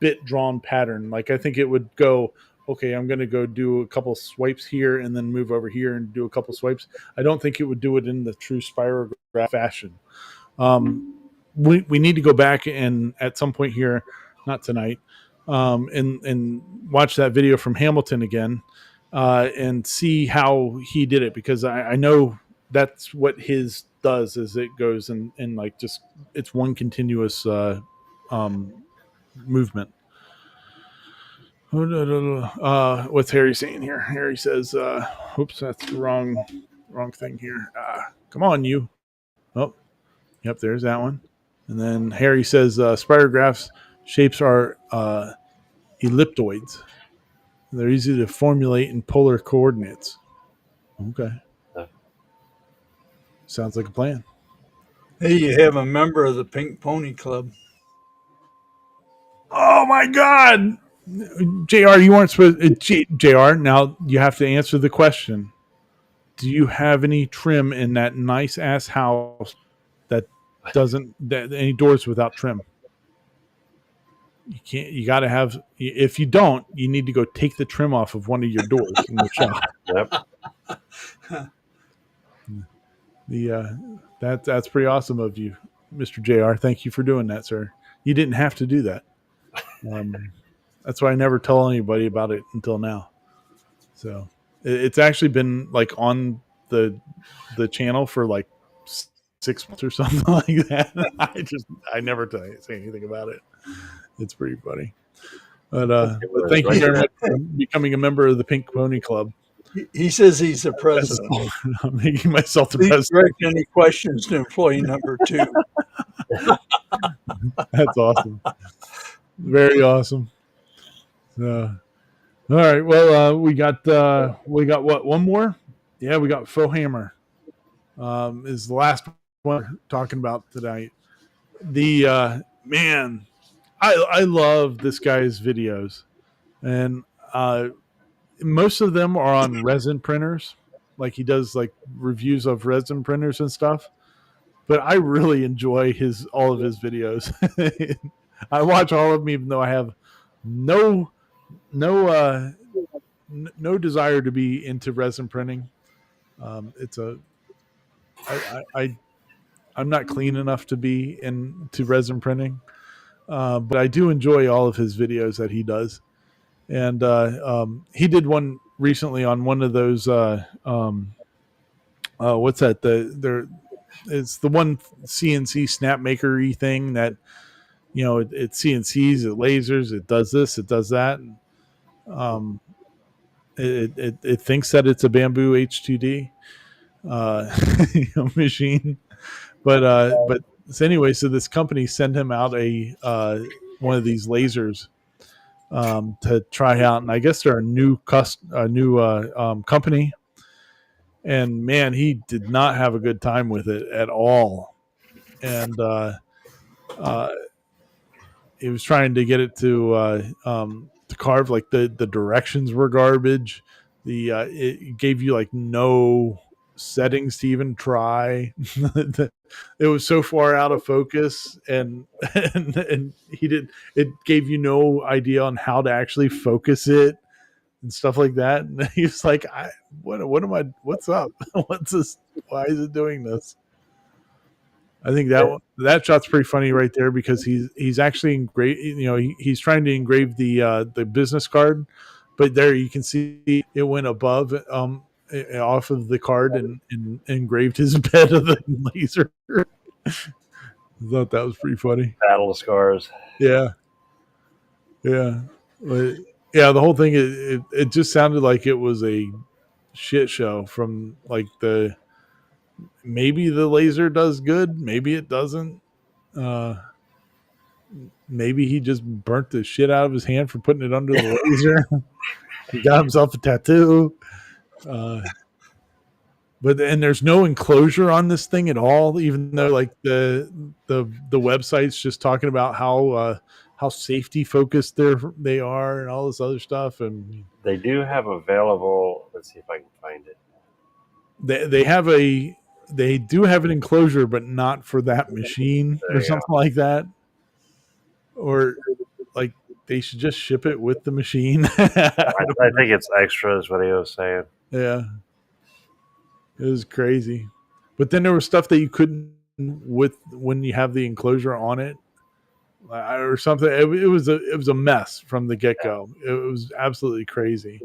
bit drawn pattern. Like I think it would go, okay, I'm going to go do a couple swipes here and then move over here and do a couple swipes. I don't think it would do it in the true spirograph fashion. We need to go back and at some point here, not tonight, and watch that video from Hamilton again and see how he did it because I know that's what his does is it goes and like just it's one continuous movement. What's Harry saying here? Harry says, "Oops, that's the wrong thing here. Come on, you. Oh, yep, there's that one." And then Harry says, "Spirographs shapes are elliptoids. They're easy to formulate in polar coordinates." Okay, sounds like a plan. Hey, you have a member of the Pink Pony Club. Oh my God, Jr. You weren't supposed. Jr. Now you have to answer the question. Do you have any trim in that nice ass house that doesn't that any doors without trim? You can't. You got to have. If you don't, you need to go take the trim off of one of your doors in the shop. Yep. That's pretty awesome of you, Mr. Jr. Thank you for doing that, sir. You didn't have to do that. That's why I never tell anybody about it until now. So it's actually been like on the channel for like 6 months or something like that. I never say anything about it. It's pretty funny. But thank you very much for becoming a member of the Pink Pony Club. He says he's the president. I'm making myself the Please president. direct any questions to employee number 2. That's awesome. Very awesome. All right. Well, we got what? One more? Yeah, we got Faux Hammer. Is the last one we're talking about tonight. The man, I love this guy's videos, and most of them are on resin printers. Like he does like reviews of resin printers and stuff. But I really enjoy all of his videos. I watch all of them, even though I have no no desire to be into resin printing. It's a I'm not clean enough to be into resin printing, but I do enjoy all of his videos that he does. And he did one recently on one of those. What's that? It's the one CNC snap maker-y thing that it CNCs, it lasers, it does this, it does that. Um, it thinks that it's a bamboo H2D machine, but so anyway, so this company sent him out a one of these lasers to try out, and I guess they're a new company. And man, he did not have a good time with it at all, and he was trying to get it to carve, like the directions were garbage. It gave you like no settings to even try. It was so far out of focus, and he did. It gave you no idea on how to actually focus it and stuff like that. And he was like, what am I? What's up? What's this? Why is it doing this? I think that shot's pretty funny right there because he's actually he's trying to engrave the business card, but there you can see it went above off of the card and engraved his bed of the laser. I thought that was pretty funny. Battle of Scars. Yeah, yeah, but, yeah. The whole thing it just sounded like it was a shit show from like maybe the laser does good, maybe it doesn't. Uh, Maybe he just burnt the shit out of his hand for putting it under the laser. He got himself a tattoo. Uh, and there's no enclosure on this thing at all, even though like the website's just talking about how safety focused they are and all this other stuff. And They do have available. Let's see if I can find it. they do have an enclosure, but not for that machine There or you go. something like that. Or like they should just ship it with the machine. I think it's extra, is what he was saying. Yeah, it was crazy. But then there was stuff that you couldn't with when you have the enclosure on it or something. It was a mess from the get go. It was absolutely crazy.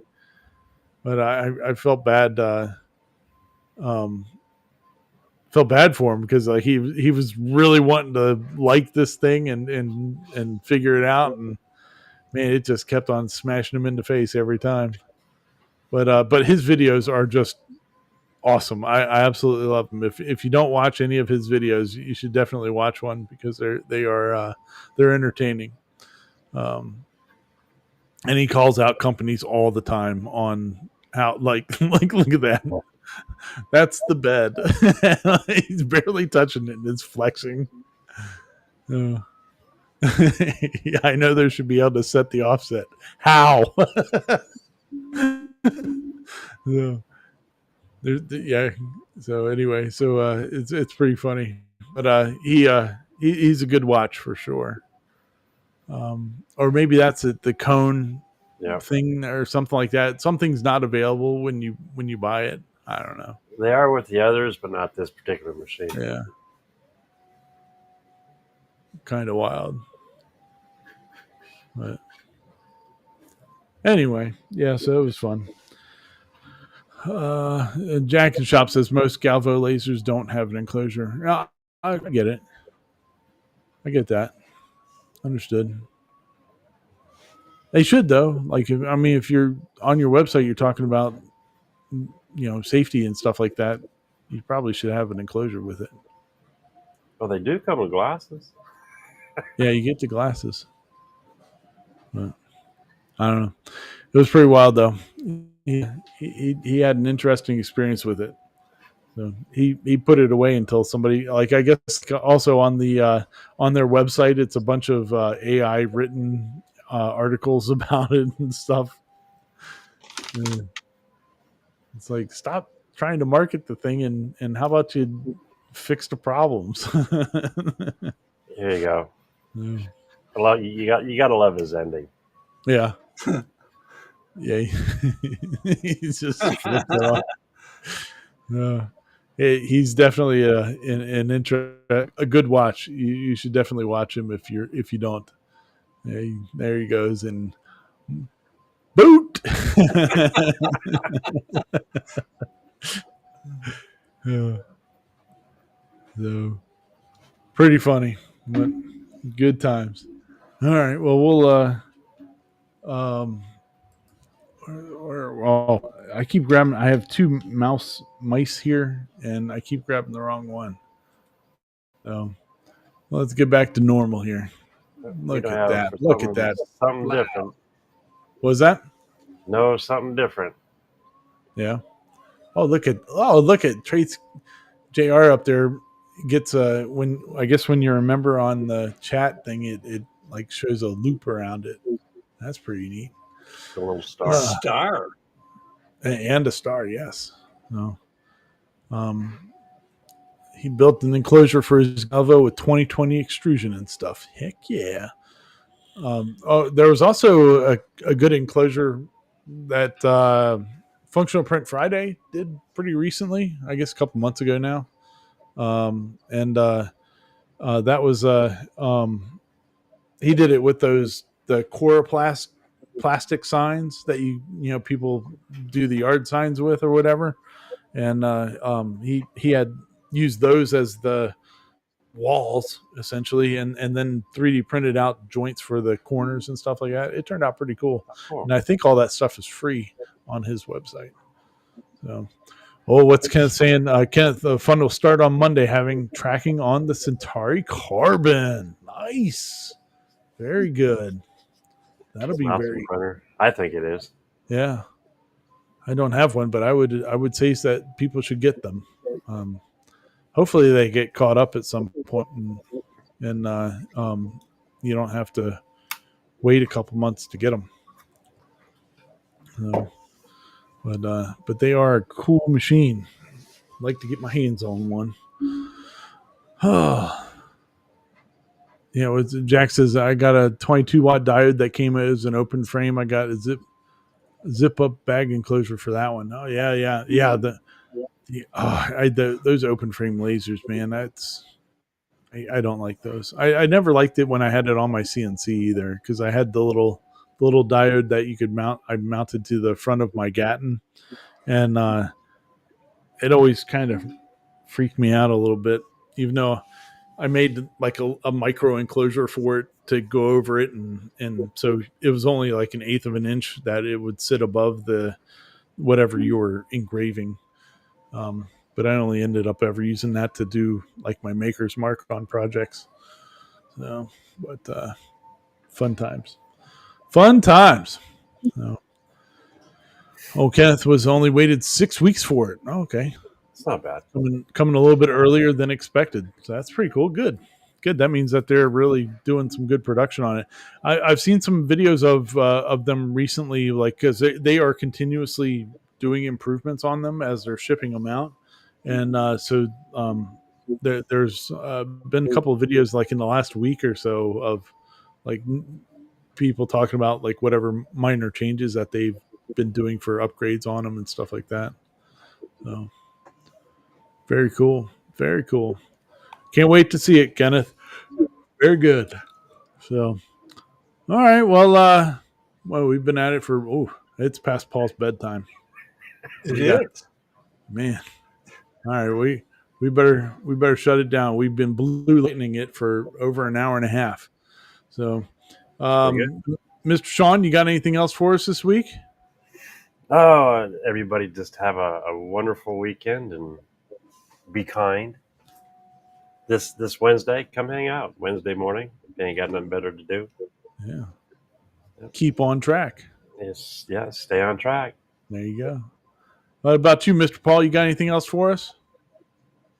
But I felt bad. Um, Felt bad for him because like he was really wanting to like this thing and figure it out, and man, it just kept on smashing him in the face every time. But his videos are just awesome. I absolutely love them. If you don't watch any of his videos, you should definitely watch one because they're entertaining. Um, and he calls out companies all the time on how like look at that. That's the bed. He's barely touching it and it's flexing. Yeah, I know there should be able to set the offset. How? So, yeah. So anyway, it's pretty funny, but he's a good watch for sure. Or maybe that's it, the cone Yeah, thing or something like that. Something's not available when you buy it. I don't know. they are with the others, but not this particular machine. Yeah, kind of wild. But anyway, yeah. So it was fun. Jack and Shop says most Galvo lasers don't have an enclosure. No, I get it. I get that. Understood. They should though. Like, if you're on your website, you're talking about safety and stuff like that. You probably should have an enclosure with it. Well, they do come with glasses. Yeah, you get the glasses. But I don't know. It was pretty wild though. He had an interesting experience with it. So he put it away until somebody, like, I guess also on on their website, it's a bunch of AI written articles about it and stuff. Yeah. It's like, stop trying to market the thing and how about you fix the problems? Here you go. Yeah. You got to love his ending. Yeah. Yeah. He's just flipped it off. Yeah. He's definitely a good watch. You should definitely watch him if you don't. Yeah, there he goes and boot. Yeah. So pretty funny, but good times. All right. Well, we'll um well, I keep grabbing. I have two mice here, and I keep grabbing the wrong one. So let's get back to normal here. Look at that. Look at that. Something different. What was that? No, something different. Yeah. Look at Trace JR up there gets when you're a member on the chat thing, it like shows a loop around it. That's pretty neat. The little star. Star. And a star, yes. No. He built an enclosure for his Galvo with 2020 extrusion and stuff. Heck yeah. There was also a good enclosure that Functional Print Friday did pretty recently, I guess a couple months ago now. And that was he did it with the Coroplast plastic signs that people do the yard signs with or whatever, and he had used those as the walls essentially, and then 3D printed out joints for the corners and stuff like that. It turned out pretty cool, Cool. and I think all that stuff is free on his website. So, what's Kenneth saying? Kenneth, the fun will start on Monday, having tracking on the Centauri Carbon. Nice, very good. That'll be Mountain very, runner. I think it is. yeah. I don't have one, but I would say that people should get them. Um, Hopefully, they get caught up at some point, and you don't have to wait a couple months to get them. So, but they are a cool machine. I'd like to get my hands on one. Jack says I got a 22-watt diode that came as an open frame. I got a zip up bag enclosure for that one. Oh yeah. Those open frame lasers, man. I don't like those. I never liked it when I had it on my CNC either, because I had the little diode that you could mount. I mounted to the front of my Gatton, and it always kind of freaked me out a little bit, even though I made like a micro enclosure for it to go over it, and so it was only like an eighth of an inch that it would sit above the whatever you were engraving. But I only ended up ever using that to do like my maker's mark on projects. So, but fun times. So, Kenneth was only waited 6 weeks for it. Oh, okay. It's not bad. Coming a little bit earlier than expected. So that's pretty cool. Good. That means that they're really doing some good production on it. I've seen some videos of them recently, like, because they are continuously doing improvements on them as they're shipping them out, and there's been a couple of videos like in the last week or so of like people talking about like whatever minor changes that they've been doing for upgrades on them and stuff like that. So very cool. Can't wait to see it, Kenneth. Very good. So, all right. Well, we've been at it for it's past Paul's bedtime. It is. Man. All right, we better shut it down. We've been blue lightning it for over an hour and a half. So, Mr. Sean, you got anything else for us this week? Oh, everybody just have a wonderful weekend and be kind. This Wednesday, come hang out. Wednesday morning. If you ain't got nothing better to do. Yeah. Keep on track. Stay on track. There you go. What about you, Mr. Paul? You got anything else for us?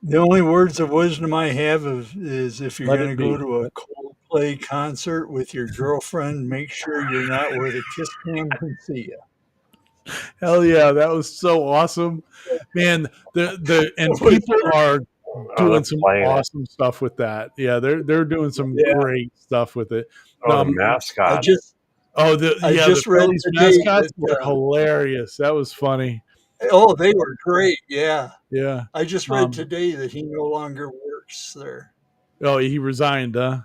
The only words of wisdom I have is if you're Let going it to go be. to a Coldplay concert with your girlfriend, make sure you're not where the kiss cam can see you. Hell yeah, that was so awesome, man. People are doing some awesome stuff with that. Yeah, they're doing some great stuff with it. The mascot. I just read Phillies mascots were hilarious. That was funny. Oh, they were great. Yeah. Yeah. I just read today that he no longer works there. Oh, he resigned, huh?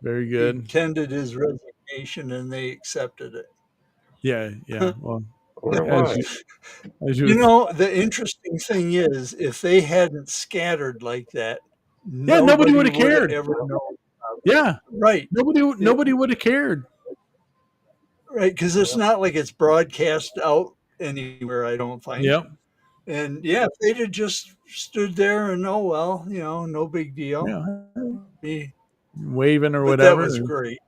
Very good. He tendered his resignation and they accepted it. Yeah. Well, the interesting thing is, if they hadn't scattered like that, nobody would have cared. Ever known. Yeah. Right. Nobody would have cared. Right, because it's not like it's broadcast out anywhere, I don't think. Yep. And if they'd have just stood there and no big deal. Yeah. Waving or whatever. That was great.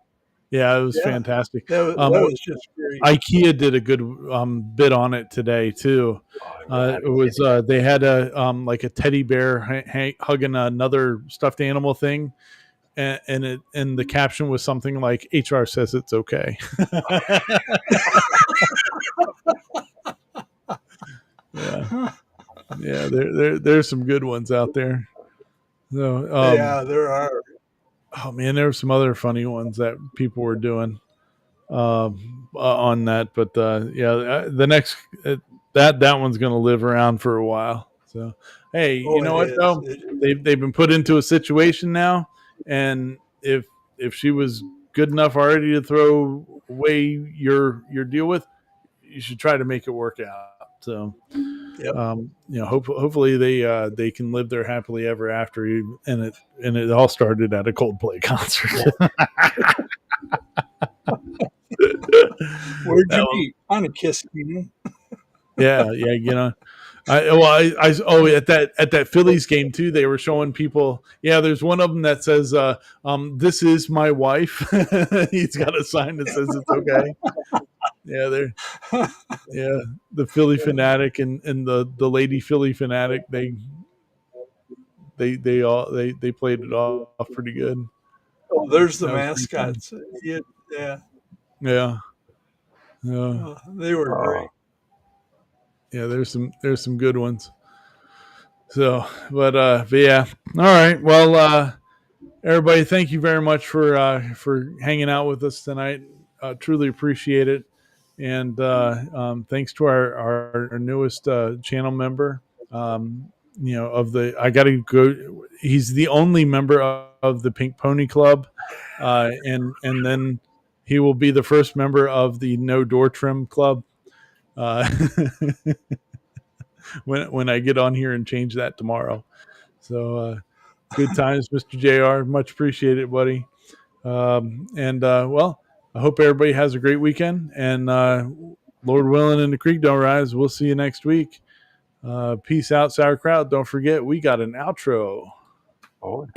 Yeah, it was fantastic. That was just great. IKEA did a good bit on it today too. It was they had like a teddy bear hugging another stuffed animal thing, and the caption was something like "HR says it's okay." Yeah. There's some good ones out there. So there are. Oh man, there were some other funny ones that people were doing on that, but the next that one's going to live around for a while. So hey, you know what though? They've been put into a situation now, and if she was good enough already to throw away your deal with, you should try to make it work out. So, hopefully they can live there happily ever after. And it all started at a Coldplay concert. Where'd you meet? On a kiss, Yeah. At that Phillies game too, they were showing people. Yeah, there's one of them that says, "This is my wife." He's got a sign that says it's okay. Yeah, yeah, the Philly fanatic and the lady Philly fanatic. They played it off pretty good. Oh, there's the That was pretty fun. mascots. Yeah, yeah. Yeah, yeah, Oh, they were Oh, great. yeah. There's some good ones. So, but yeah. All right. Well, everybody, thank you very much for hanging out with us tonight. Truly appreciate it, and thanks to our newest channel member. Of the I got to go. He's the only member of the Pink Pony Club, and then he will be the first member of the No Door Trim Club. Uh, when I get on here and change that tomorrow. So good times, Mr. JR. Much appreciated, buddy. Well, I hope everybody has a great weekend. And Lord willing, and the creek don't rise. We'll see you next week. Peace out, sauerkraut. Don't forget, we got an outro. oh.